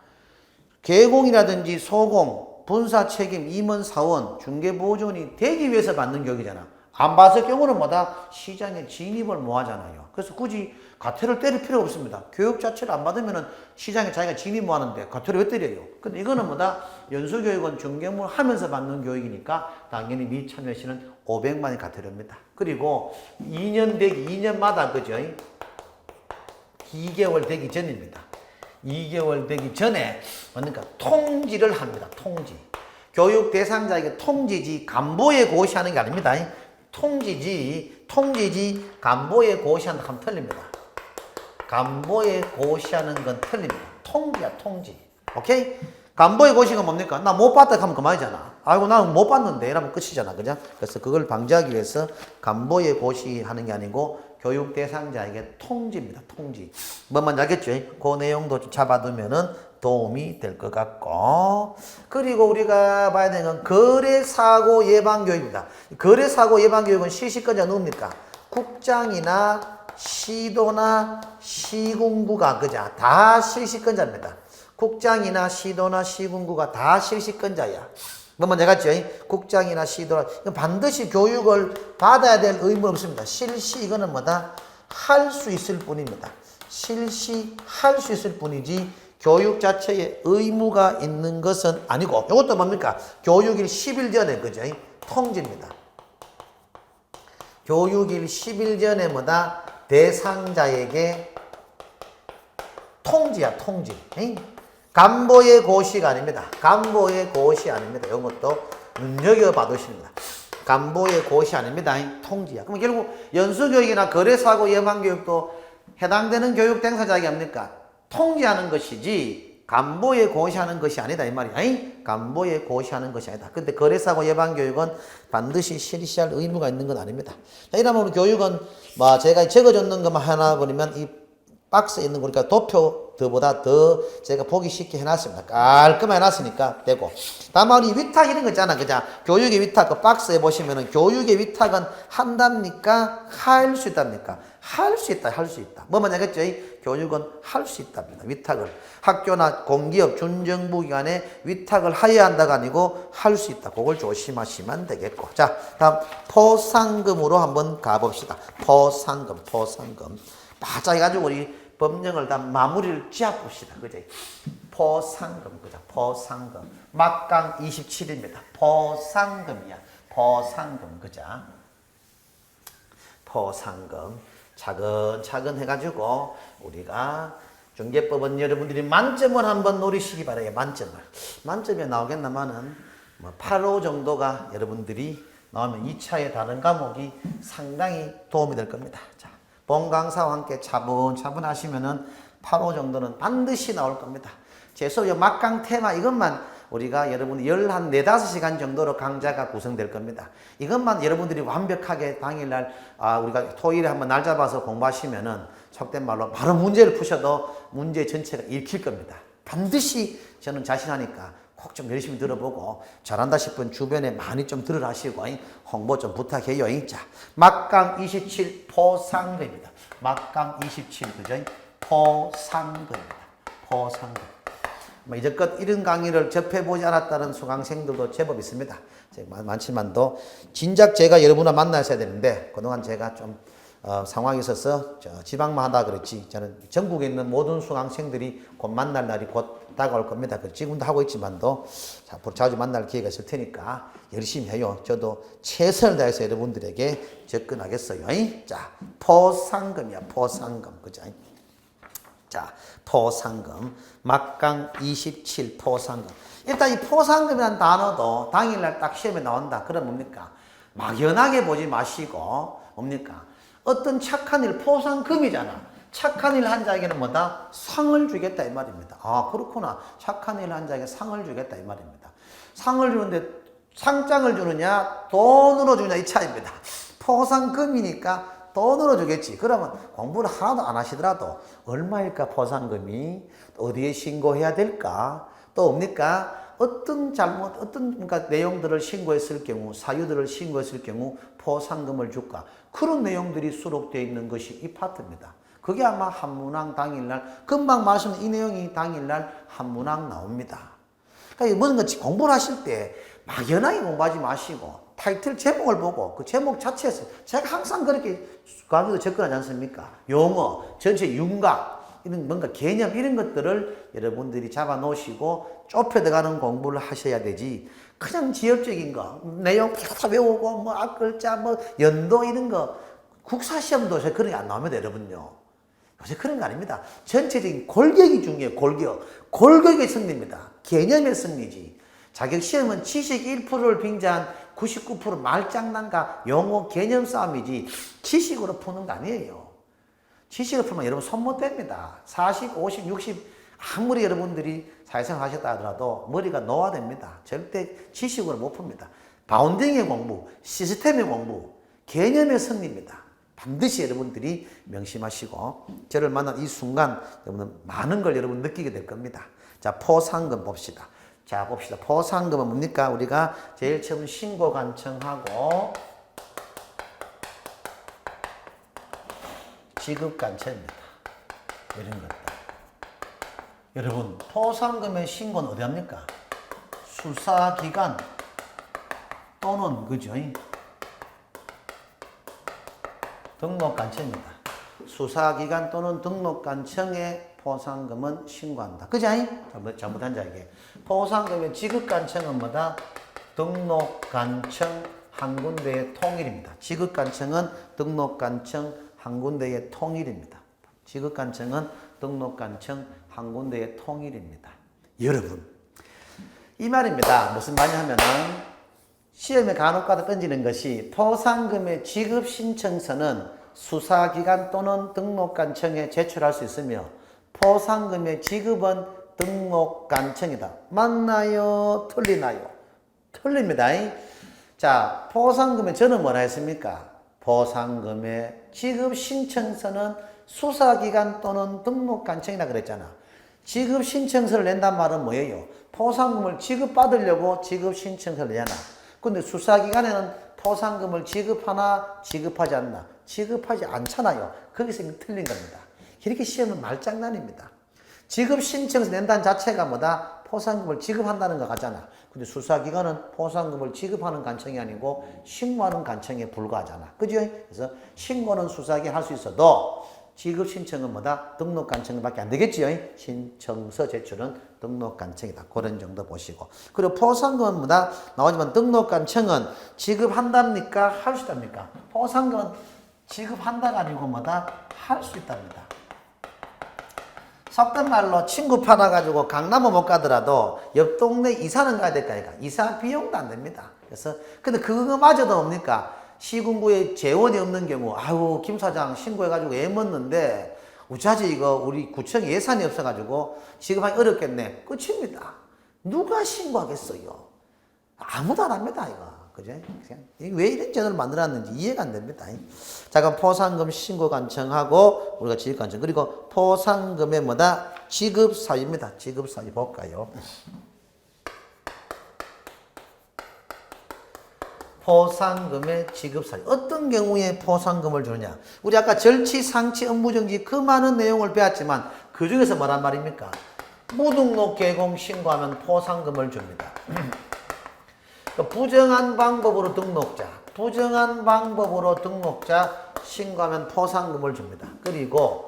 개공이라든지 소공, 분사책임, 임원사원, 중개보조원이 되기 위해서 받는 교육이잖아. 안 받을 경우는 뭐다? 시장에 진입을 못 하잖아요. 그래서 굳이 과태료를 때릴 필요가 없습니다. 교육 자체를 안 받으면 시장에 자기가 진입 못 하는데 과태료 왜 때려요? 근데 이거는 뭐다? 연수교육은 중개업무를 하면서 받는 교육이니까 당연히 미참여 시는 500만 원 과태료입니다. 그리고 2년 되기 2년마다 그죠? 2개월 되기 전입니다. 2개월 되기 전에 그러니까 통지를 합니다. 통지. 교육 대상자에게 통지지 간보에 고시하는 게 아닙니다. 통지지 간보에 고시한다 하면 틀립니다. 간보에 고시하는 건 틀립니다. 통지야, 통지. 오케이? 간보에 고시가 뭡니까? 나 못 봤다 하면 그만이잖아. 아이고 나는 못 봤는데 이러면 끝이잖아. 그죠? 그래서 그걸 방지하기 위해서 간보에 고시하는 게 아니고 교육 대상자에게 통지입니다. 통지. 뭔 말인지 알겠죠? 그 내용도 좀 잡아두면은 도움이 될 것 같고, 그리고 우리가 봐야 되는 건 거래사고 예방교육입니다. 거래사고 예방교육은 실시권자 누굽니까? 국장이나 시도나 시군구가 그자 다 실시권자입니다. 국장이나 시도나 시군구가 다 실시권자야. 뭐 먼저 갔죠? 국장이나 시도나 반드시 교육을 받아야 될 의무 없습니다. 실시 이거는 뭐다? 할 수 있을 뿐입니다. 실시할 수 있을 뿐이지 교육 자체에 의무가 있는 것은 아니고, 이것도 뭡니까? 교육일 10일 전에 그죠? 통지입니다. 교육일 10일 전에 뭐다? 대상자에게 통지야, 통지. 간보의 고시가 아닙니다. 간보의 고시 아닙니다. 이것도 눈여겨봐 두십니다. 간보의 고시 아닙니다. 통지야. 그럼 결국 연수교육이나 거래사고 예방교육도 해당되는 교육 당사자에게 합니까? 통지하는 것이지 간보에 고시하는 것이 아니다 이 말이야. 간보에 고시하는 것이 아니다. 근데 거래사고 예방교육은 반드시 실시할 의무가 있는 건 아닙니다. 자, 이러면 우리 교육은 뭐 제가 적어줬는 것만 하나 버리면 이 박스에 있는 거니까 도표보다 더 제가 보기 쉽게 해놨습니다. 깔끔하게 해놨으니까 되고. 다만 우리 위탁 이런 거 있잖아. 그죠? 교육의 위탁, 그 박스에 보시면은 교육의 위탁은 한답니까? 할 수 있답니까? 할 수 있다, 할 수 있다. 뭐만 하겠죠? 교육은 할 수 있답니다. 위탁을. 학교나 공기업, 준정부 기관에 위탁을 하여야 한다가 아니고 할 수 있다. 그걸 조심하시면 되겠고. 자, 다음 포상금으로 한번 가봅시다. 포상금. 바짝 해가지고 우리 법령을 다 마무리를 지어봅시다. 그죠? 포상금, 그죠? 포상금. 막강 27입니다. 포상금이야. 포상금, 그죠? 포상금. 차근차근 해가지고 우리가 중개법은 여러분들이 만점을 한번 노리시기 바라요. 만점에 나오겠나마는 뭐 8호 정도가 여러분들이 나오면 2차의 다른 과목이 상당히 도움이 될 겁니다. 자, 본 강사와 함께 차분차분 하시면은 8호 정도는 반드시 나올 겁니다. 제 수업 막강 테마 이것만 우리가 여러분이 14-5시간 정도로 강좌가 구성될 겁니다. 이것만 여러분들이 완벽하게 당일날 우리가 토요일에 한번 날 잡아서 공부하시면은 속된 말로 바로 문제를 푸셔도 문제 전체가 읽힐 겁니다. 반드시 저는 자신하니까 꼭 좀 열심히 들어보고 잘한다 싶은 주변에 많이 좀 들으라 하시고 홍보 좀 부탁해요. 자, 막강 27 포상금입니다. 막강 27 그죠? 포상금입니다. 포상금. 뭐 이제껏 이런 강의를 접해보지 않았다는 수강생들도 제법 있습니다. 많지만도 진작 제가 여러분과 만나셔야 되는데 그동안 제가 좀 상황이 있어서 지방만 하다 그랬지 저는 전국에 있는 모든 수강생들이 곧 만날 날이 곧 다가올 겁니다. 지금도 하고 있지만도 앞으로 자주 만날 기회가 있을 테니까 열심히 해요. 저도 최선을 다해서 여러분들에게 접근하겠어요. 자, 포상금이야. 포상금. 그죠? 자, 포상금. 막강 27 포상금. 일단 이 포상금이라는 단어도 당일날 딱 시험에 나온다. 그럼 뭡니까? 막연하게 보지 마시고 뭡니까? 어떤 착한 일, 포상금이잖아. 착한 일 한 자에게는 뭐다? 상을 주겠다 이 말입니다. 아, 그렇구나. 착한 일 한 자에게 상을 주겠다 이 말입니다. 상을 주는데 상장을 주느냐 돈으로 주느냐 이 차이입니다. 포상금이니까 돈으로 주겠지. 그러면 공부를 하나도 안 하시더라도 얼마일까 포상금이? 어디에 신고해야 될까? 또 뭡니까? 어떤 그러니까 내용들을 신고했을 경우, 사유들을 신고했을 경우 포상금을 줄까? 그런 내용들이 수록되어 있는 것이 이 파트입니다. 그게 아마 한문항 당일날, 금방 말씀드린 이 내용이 당일날 한문항 나옵니다. 그러니까 무슨 거 공부를 하실 때 막연하게 공부하지 마시고 타이틀 제목을 보고 그 제목 자체에서 제가 항상 그렇게 강의도 접근하지 않습니까? 용어, 전체 윤곽, 이런 뭔가 개념 이런 것들을 여러분들이 잡아 놓으시고 좁혀 들어가는 공부를 하셔야 되지 그냥 지엽적인 거, 내용 다 외우고 뭐 앞글자, 뭐 연도 이런 거 국사시험도 그런 게 안 나옵니다, 여러분요. 요새 그런 거 아닙니다. 전체적인 골격이 중요해요. 골격의 승리입니다. 개념의 승리지. 자격시험은 지식 1%를 빙자한 99% 말장난과 용어 개념 싸움이지 지식으로 푸는 거 아니에요. 지식을 풀면 여러분 손 못 댑니다. 40, 50, 60 아무리 여러분들이 사회생활 하셨다 하더라도 머리가 노화됩니다. 절대 지식으로 못 풉니다. 바운딩의 공부, 시스템의 공부, 개념의 승리입니다. 반드시 여러분들이 명심하시고 저를 만난 이 순간 여러분은 많은 걸 여러분 느끼게 될 겁니다. 자, 포상금 봅시다. 자, 봅시다. 포상금은 뭡니까? 우리가 제일 처음 신고 간청하고 지급 간청입니다. 이런 것들. 여러분, 포상금의 신고는 어디 합니까? 수사기관 또는 그죠? 등록관청입니다. 수사기관 또는 등록관청에 포상금은 신고한다. 그죠? 잘못한 자에게. 포상금의 지급관청은 뭐다? 등록관청 한 군데의 통일입니다. 지극간청은 등록간청 한 군데의 통일입니다. 지극간청은 등록간청 한 군데의 통일입니다. 여러분, 이 말입니다. 무슨 말이냐면은 시험에 간혹가다 던지는 것이 포상금의 지급 신청서는 수사기관 또는 등록관청에 제출할 수 있으며 포상금의 지급은 등록관청이다. 맞나요? 틀리나요? 틀립니다. 자, 포상금의 저는 뭐라 했습니까? 포상금의 지급 신청서는 수사기관 또는 등록관청이라 그랬잖아. 지급 신청서를 낸단 말은 뭐예요? 포상금을 지급받으려고 지급 신청서를 내잖아. 근데 수사기관에는 포상금을 지급하나 지급하지 않나? 지급하지 않잖아요. 거기서 이미 틀린 겁니다. 이렇게 시험은 말장난입니다. 지급 신청서 낸다는 자체가 뭐다? 포상금을 지급한다는 것 같잖아. 근데 수사기관은 포상금을 지급하는 관청이 아니고 신고하는 관청에 불과하잖아. 그죠? 그래서 신고는 수사기관 할 수 있어도 지급 신청은 뭐다? 등록관청밖에 안 되겠지요. 신청서 제출은 등록관청이다. 그런 정도 보시고. 그리고 포상금은 뭐다? 나오지만 등록관청은 지급한답니까? 할 수 있답니까? 포상금은 지급한다가 아니고 뭐다? 할 수 있답니다. 속된 말로 친구 팔아가지고 강남은 못 가더라도 옆 동네 이사는 가야 될까? 이사 비용도 안 됩니다. 그래서 근데 그거마저도 뭡니까? 시군구에 재원이 없는 경우, 아유, 김 사장 신고해가지고 애먹는데, 어쩌지 이거 우리 구청 예산이 없어가지고 지급하기 어렵겠네. 끝입니다. 누가 신고하겠어요? 아무도 안 합니다, 이거. 그죠? 왜 이런 제도를 만들었는지 이해가 안 됩니다. 자, 그럼 포상금 신고관청하고 우리가 지급관청, 그리고 포상금의 뭐다? 지급사유입니다. 지급사유 볼까요? 포상금의 지급사유. 어떤 경우에 포상금을 주느냐? 우리 아까 절치, 상치, 업무정지 그 많은 내용을 배웠지만 그 중에서 뭐란 말입니까? 무등록 개공 신고하면 포상금을 줍니다. 부정한 방법으로 등록자, 부정한 방법으로 등록자 신고하면 포상금을 줍니다. 그리고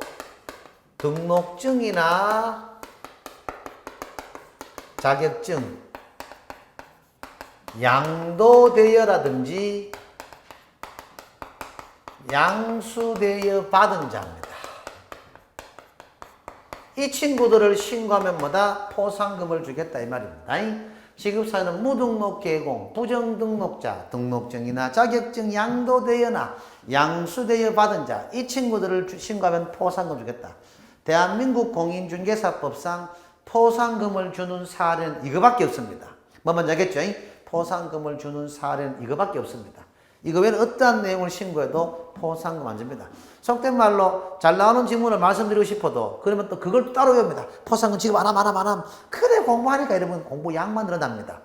등록증이나 자격증, 양도대여라든지 양수대여 받은 자입니다. 이 친구들을 신고하면 뭐다? 포상금을 주겠다 이 말입니다. 지급사유는 무등록 개공, 부정등록자, 등록증이나 자격증, 양도대여나 양수대여 받은 자, 이 친구들을 신고하면 포상금 주겠다. 대한민국 공인중개사법상 포상금을 주는 사례는 이거밖에 없습니다. 뭐 먼저 알겠죠? 포상금을 주는 사례는 이거밖에 없습니다. 이거 외에는 어떠한 내용을 신고해도 포상금 안 줍니다. 속된 말로 잘 나오는 지문을 말씀드리고 싶어도 그러면 또 그걸 또 따로 외웁니다. 포상금 지급 안 함. 그래 공부하니까 여러분 공부 양만 늘어납니다.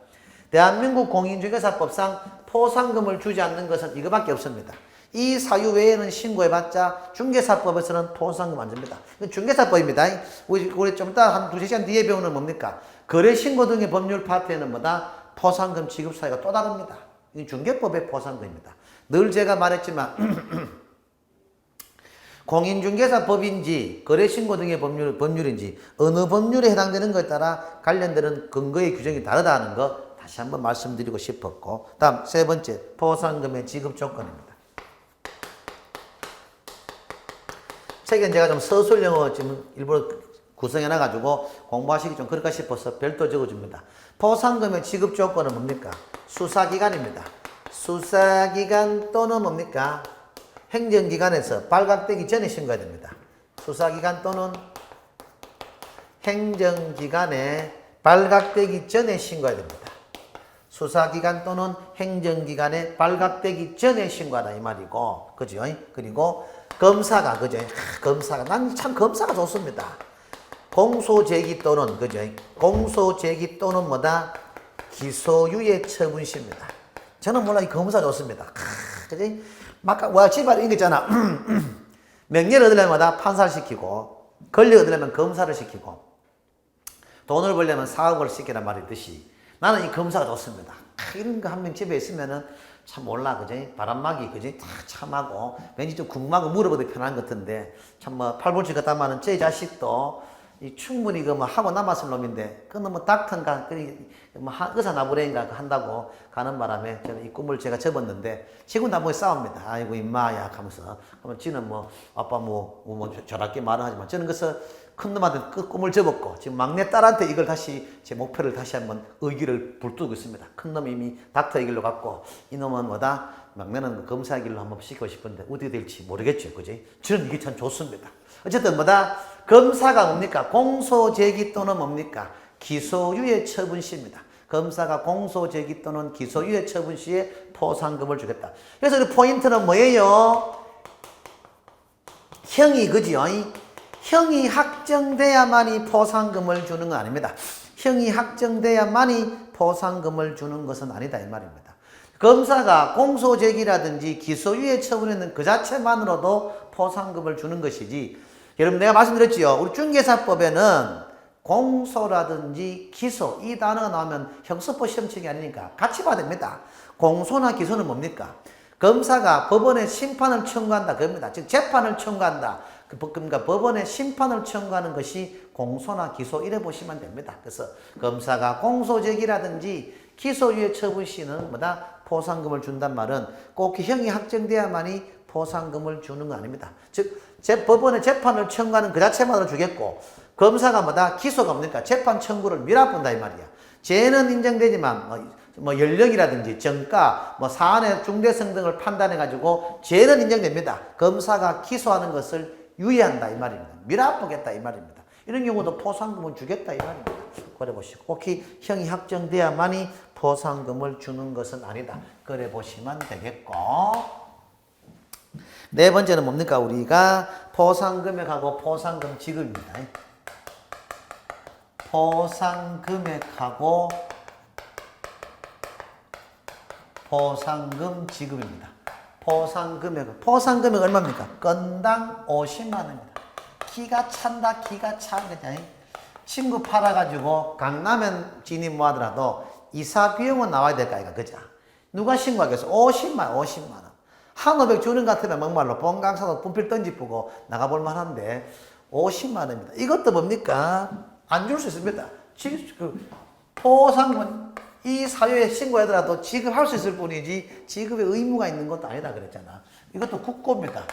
대한민국 공인중개사법상 포상금을 주지 않는 것은 이거밖에 없습니다. 이 사유 외에는 신고해봤자 중개사법에서는 포상금 안 줍니다. 이건 중개사법입니다. 우리 좀 이따 한 두세 시간 뒤에 배우는 뭡니까? 거래신고 등의 법률 파트에는 뭐다? 포상금 지급 사유가 또 다릅니다. 이 중개법의 포상금입니다. 늘 제가 말했지만 공인중개사법인지 거래신고 등의 법률인지 어느 법률에 해당되는 것에 따라 관련되는 근거의 규정이 다르다는 거 다시 한번 말씀드리고 싶었고, 다음 세 번째 포상금의 지급 조건입니다. 책은 제가 좀 서술영어 지금 일부러 구성해놔가지고 공부하시기 좀 그럴까 싶어서 별도 적어줍니다. 포상금의 지급 조건은 뭡니까? 수사기관입니다. 수사기관 또는 뭡니까? 행정기관에서 발각되기 전에 신고해야 됩니다. 수사기관 또는 행정기관에 발각되기 전에 신고해야 됩니다. 수사기관 또는 행정기관에 발각되기 전에 신고하다 이 말이고, 그죠? 그리고 검사가, 그죠? 검사가, 난 참 검사가 좋습니다. 공소제기 또는, 그죠? 공소제기 또는 뭐다? 기소유예 처분시입니다. 저는 몰라, 이 검사 좋습니다. 그지? 막, 와, 집안 이거 있잖아. 명예를 얻으려면 뭐다? 판사를 시키고, 권력 얻으려면 검사를 시키고, 돈을 벌려면 사업을 시키란 말이 있듯이 나는 이 검사가 좋습니다. 이런 거 한 명 집에 있으면은 참 몰라, 그지? 바람막이, 그지? 다 참하고, 왠지 좀 궁금하고 물어보도 편한 것 같은데, 참 뭐, 팔불출 같다마는 제 자식도 이 충분히 그 뭐 하고 남았을 놈인데 그 놈은 닥터인가 뭐 의사 나부레인가 한다고 가는 바람에 저는 이 꿈을 제가 접었는데 지금 나보고 싸웁니다. 아이고 임마야 하면서 그러면 지는 뭐 아빠 뭐 저렇게 말은 하지만 저는 그래서 큰 놈한테 그 꿈을 접었고 지금 막내 딸한테 이걸 다시 제 목표를 다시 한번 의기를 불두고 있습니다. 큰 놈이 이미 닥터의 길로 갔고 이 놈은 뭐다 막내는 검사의 길로 한번 시키고 싶은데 어떻게 될지 모르겠죠, 그지? 저는 이게 참 좋습니다. 어쨌든 뭐다 검사가 뭡니까? 공소제기 또는 뭡니까? 기소유예 처분 시입니다. 검사가 공소제기 또는 기소유예 처분 시에 포상금을 주겠다. 그래서 그 포인트는 뭐예요? 형이 그지요? 형이 확정돼야만이 포상금을 주는 건 아닙니다. 형이 확정돼야만이 포상금을 주는 것은 아니다 이 말입니다. 검사가 공소제기라든지 기소유예 처분에는 그 자체만으로도 포상금을 주는 것이지 여러분 내가 말씀드렸지요. 우리 중개사법에는 공소라든지 기소 이 단어가 나오면 형사법 시험책이 아니니까 같이 봐야 됩니다. 공소나 기소는 뭡니까? 검사가 법원에 심판을 청구한다 그겁니다. 즉 재판을 청구한다. 그러니까 법원에 심판을 청구하는 것이 공소나 기소 이래 보시면 됩니다. 그래서 검사가 공소제기라든지 기소유예 처분 시는 뭐다? 포상금을 준단 말은 꼭 형이 확정돼야만이 포상금을 주는 건 아닙니다. 즉 법원에 재판을 청구하는 그 자체만으로 주겠고 검사가 뭐다? 기소가 뭡니까? 재판 청구를 밀어본다 이 말이야. 죄는 인정되지만 뭐 연령이라든지 정가, 뭐 사안의 중대성 등을 판단해가지고 죄는 인정됩니다. 검사가 기소하는 것을 유예한다 이 말입니다. 밀어보겠다 이 말입니다. 이런 경우도 포상금을 주겠다 이 말입니다. 그래 보시고 꼭 형이 확정돼야만이 포상금을 주는 것은 아니다. 그래 보시면 되겠고 네 번째는 뭡니까? 우리가 포상금액하고 포상금 지급입니다. 포상금액하고 포상금 지급입니다. 포상금액 얼마입니까? 건당 50만 원입니다. 기가 찬다 기가 차. 그냥 친구 팔아가지고 강라면 진입 뭐 하더라도 이사 비용은 나와야 될까 이거 그죠? 누가 신고하겠어? 50만 원. 한 500 주는 것 같으면 막말로 본강사도 분필 던지고 나가볼 만한데 50만 원입니다. 이것도 뭡니까? 안 줄 수 있습니다. 포상금은 이 사유에 신고하더라도 지급할 수 있을 뿐이지 지급의 의무가 있는 것도 아니다 그랬잖아. 이것도 국고입니다.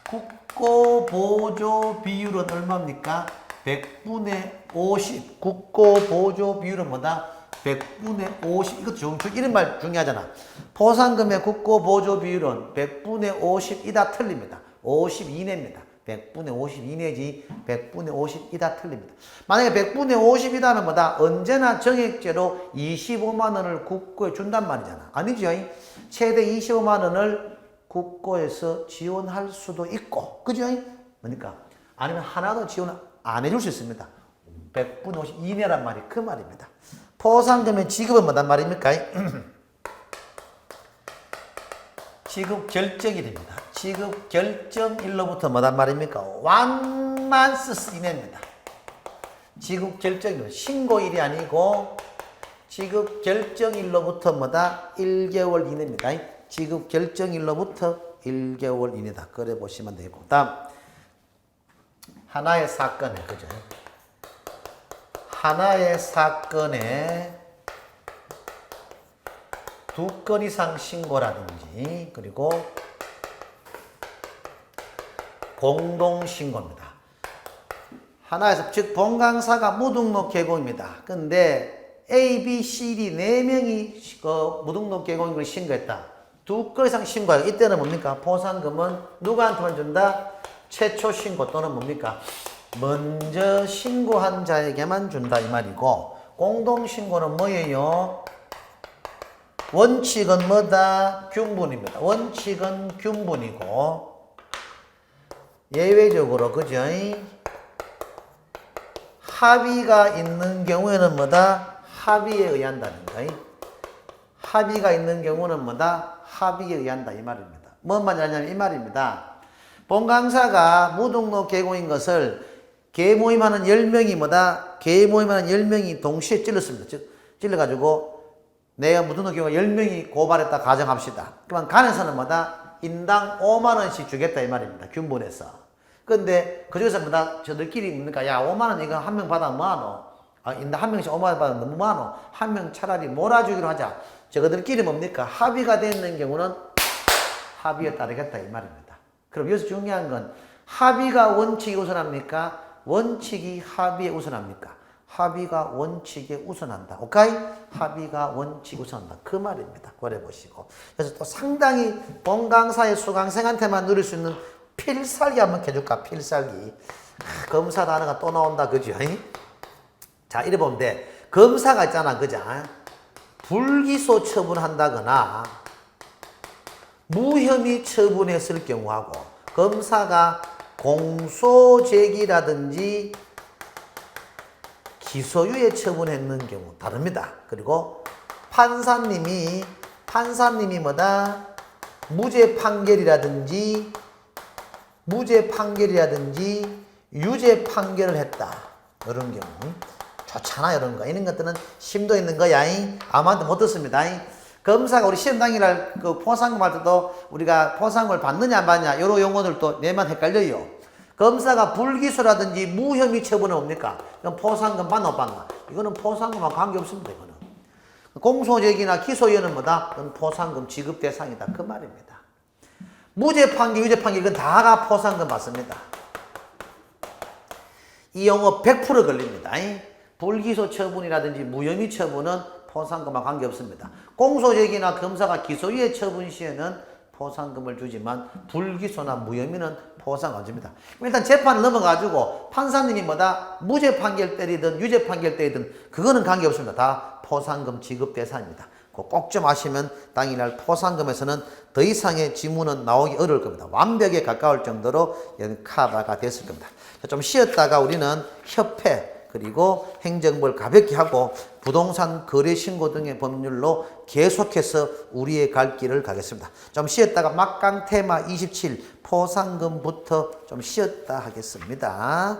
국고 보조 비율은 얼마입니까? 100분의 50. 국고 보조 비율은 뭐다? 100분의 50. 이것도 좀 이런 말 중요하잖아. 포상금의 국고 보조 비율은 100분의 50이다 틀립니다. 50 이내입니다. 100분의 50 이내지 100분의 50이다 틀립니다. 만약에 100분의 50이다는 뭐다? 언제나 정액제로 25만 원을 국고에 준단 말이잖아. 아니죠? 최대 25만 원을 국고에서 지원할 수도 있고 그죠? 뭐니까? 아니면 하나도 지원 안 해줄 수 있습니다. 100분의 50 이내란 말이 그 말입니다. 포상금의 지급은 뭐단 말입니까? 지급 결정일입니다. 지급 결정일로부터 뭐단 말입니까? 1만스 이내입니다. 지급 결정일, 신고일이 아니고 지급 결정일로부터 뭐다? 1개월 이내입니다. 지급 결정일로부터 1개월 이내다. 그래 보시면 되고. 다음 하나의 사건에 그죠? 하나의 사건에 2건 이상 신고라든지 그리고 공동신고입니다. 하나에서 즉 본강사가 무등록 개공입니다. 근데 A, B, C, D 4명이 무등록 개공인 걸 신고했다. 2건 이상 신고해요. 이때는 뭡니까? 포상금은 누구한테만 준다? 최초 신고 또는 뭡니까? 먼저 신고한 자에게만 준다 이 말이고 공동신고는 뭐예요? 원칙은 뭐다? 균분입니다. 원칙은 균분이고 예외적으로 그죠? 합의가 있는 경우에는 뭐다? 합의에 의한다는 거예요. 합의가 있는 경우는 뭐다? 합의에 의한다 이 말입니다. 뭔 말이냐면 이 말입니다. 본강사가 무등록 개공인 것을 계모임하는 10명이 뭐다? 계모임하는 10명이 동시에 찔렀습니다. 즉 찔러가지고 내가 무등록 개공 10명이 고발했다 가정합시다. 그러면 간에서는 뭐다? 인당 5만 원씩 주겠다 이 말입니다. 균분해서. 근데 그중에서 뭐다 저들끼리 뭡니까? 야 5만 원 이거 한 명 받아 뭐하노? 한 명씩 5만 원 받아 너무 많어. 한 명 차라리 몰아주기로 하자. 저들끼리 뭡니까? 합의가 되는 경우는 합의에 따르겠다 이 말입니다. 그럼 여기서 중요한 건 합의가 원칙이 우선합니까? 원칙이 합의에 우선합니까? 합의가 원칙에 우선한다. 오케이? 합의가 원칙에 우선한다. 그 말입니다. 고려 보시고. 그래서 또 상당히 본 강사의 수강생한테만 누릴 수 있는 필살기 한번 해줄까? 필살기. 검사 단어가 또 나온다. 그죠? 자, 이래 보면 돼. 검사가 있잖아. 그죠? 불기소 처분한다거나 무혐의 처분했을 경우하고 검사가 공소제기라든지 기소유예 처분했는 경우 다릅니다. 그리고 판사님이 뭐다? 무죄 판결이라든지 유죄 판결을 했다. 이런 경우 좋잖아. 이런 것들은 심도 있는 거야. 아무한테 못 듣습니다. 검사가 우리 시험 당일날 그 포상금 할 때도 우리가 포상금을 받느냐 안 받느냐 이런 용어들도 내만 헷갈려요. 검사가 불기소라든지 무혐의 처분은 뭡니까? 이건 포상금 받나 못 받나? 이거는 포상금하고 관계없습니다. 이거는 공소제기나 기소유예는 뭐다? 이건 포상금 지급 대상이다. 그 말입니다. 무죄 판결, 유죄 판결 이건 다가 포상금 받습니다. 이 용어 100% 걸립니다. 불기소 처분이라든지 무혐의 처분은 포상금과 관계없습니다. 공소제기나 검사가 기소유예 처분 시에는 포상금을 주지만 불기소나 무혐의는 포상 안 줍니다. 일단 재판을 넘어가지고 판사님이 뭐다? 무죄 판결 때리든 유죄 판결 때리든 그거는 관계없습니다. 다 포상금 지급 대상입니다. 꼭 좀 아시면 당일날 포상금에서는 더 이상의 지문은 나오기 어려울 겁니다. 완벽에 가까울 정도로 커버가 됐을 겁니다. 좀 쉬었다가 우리는 협회 그리고 행정부를 가볍게 하고 부동산 거래 신고 등의 법률로 계속해서 우리의 갈 길을 가겠습니다. 좀 쉬었다가 막강 테마 27 포상금부터 좀 쉬었다 하겠습니다.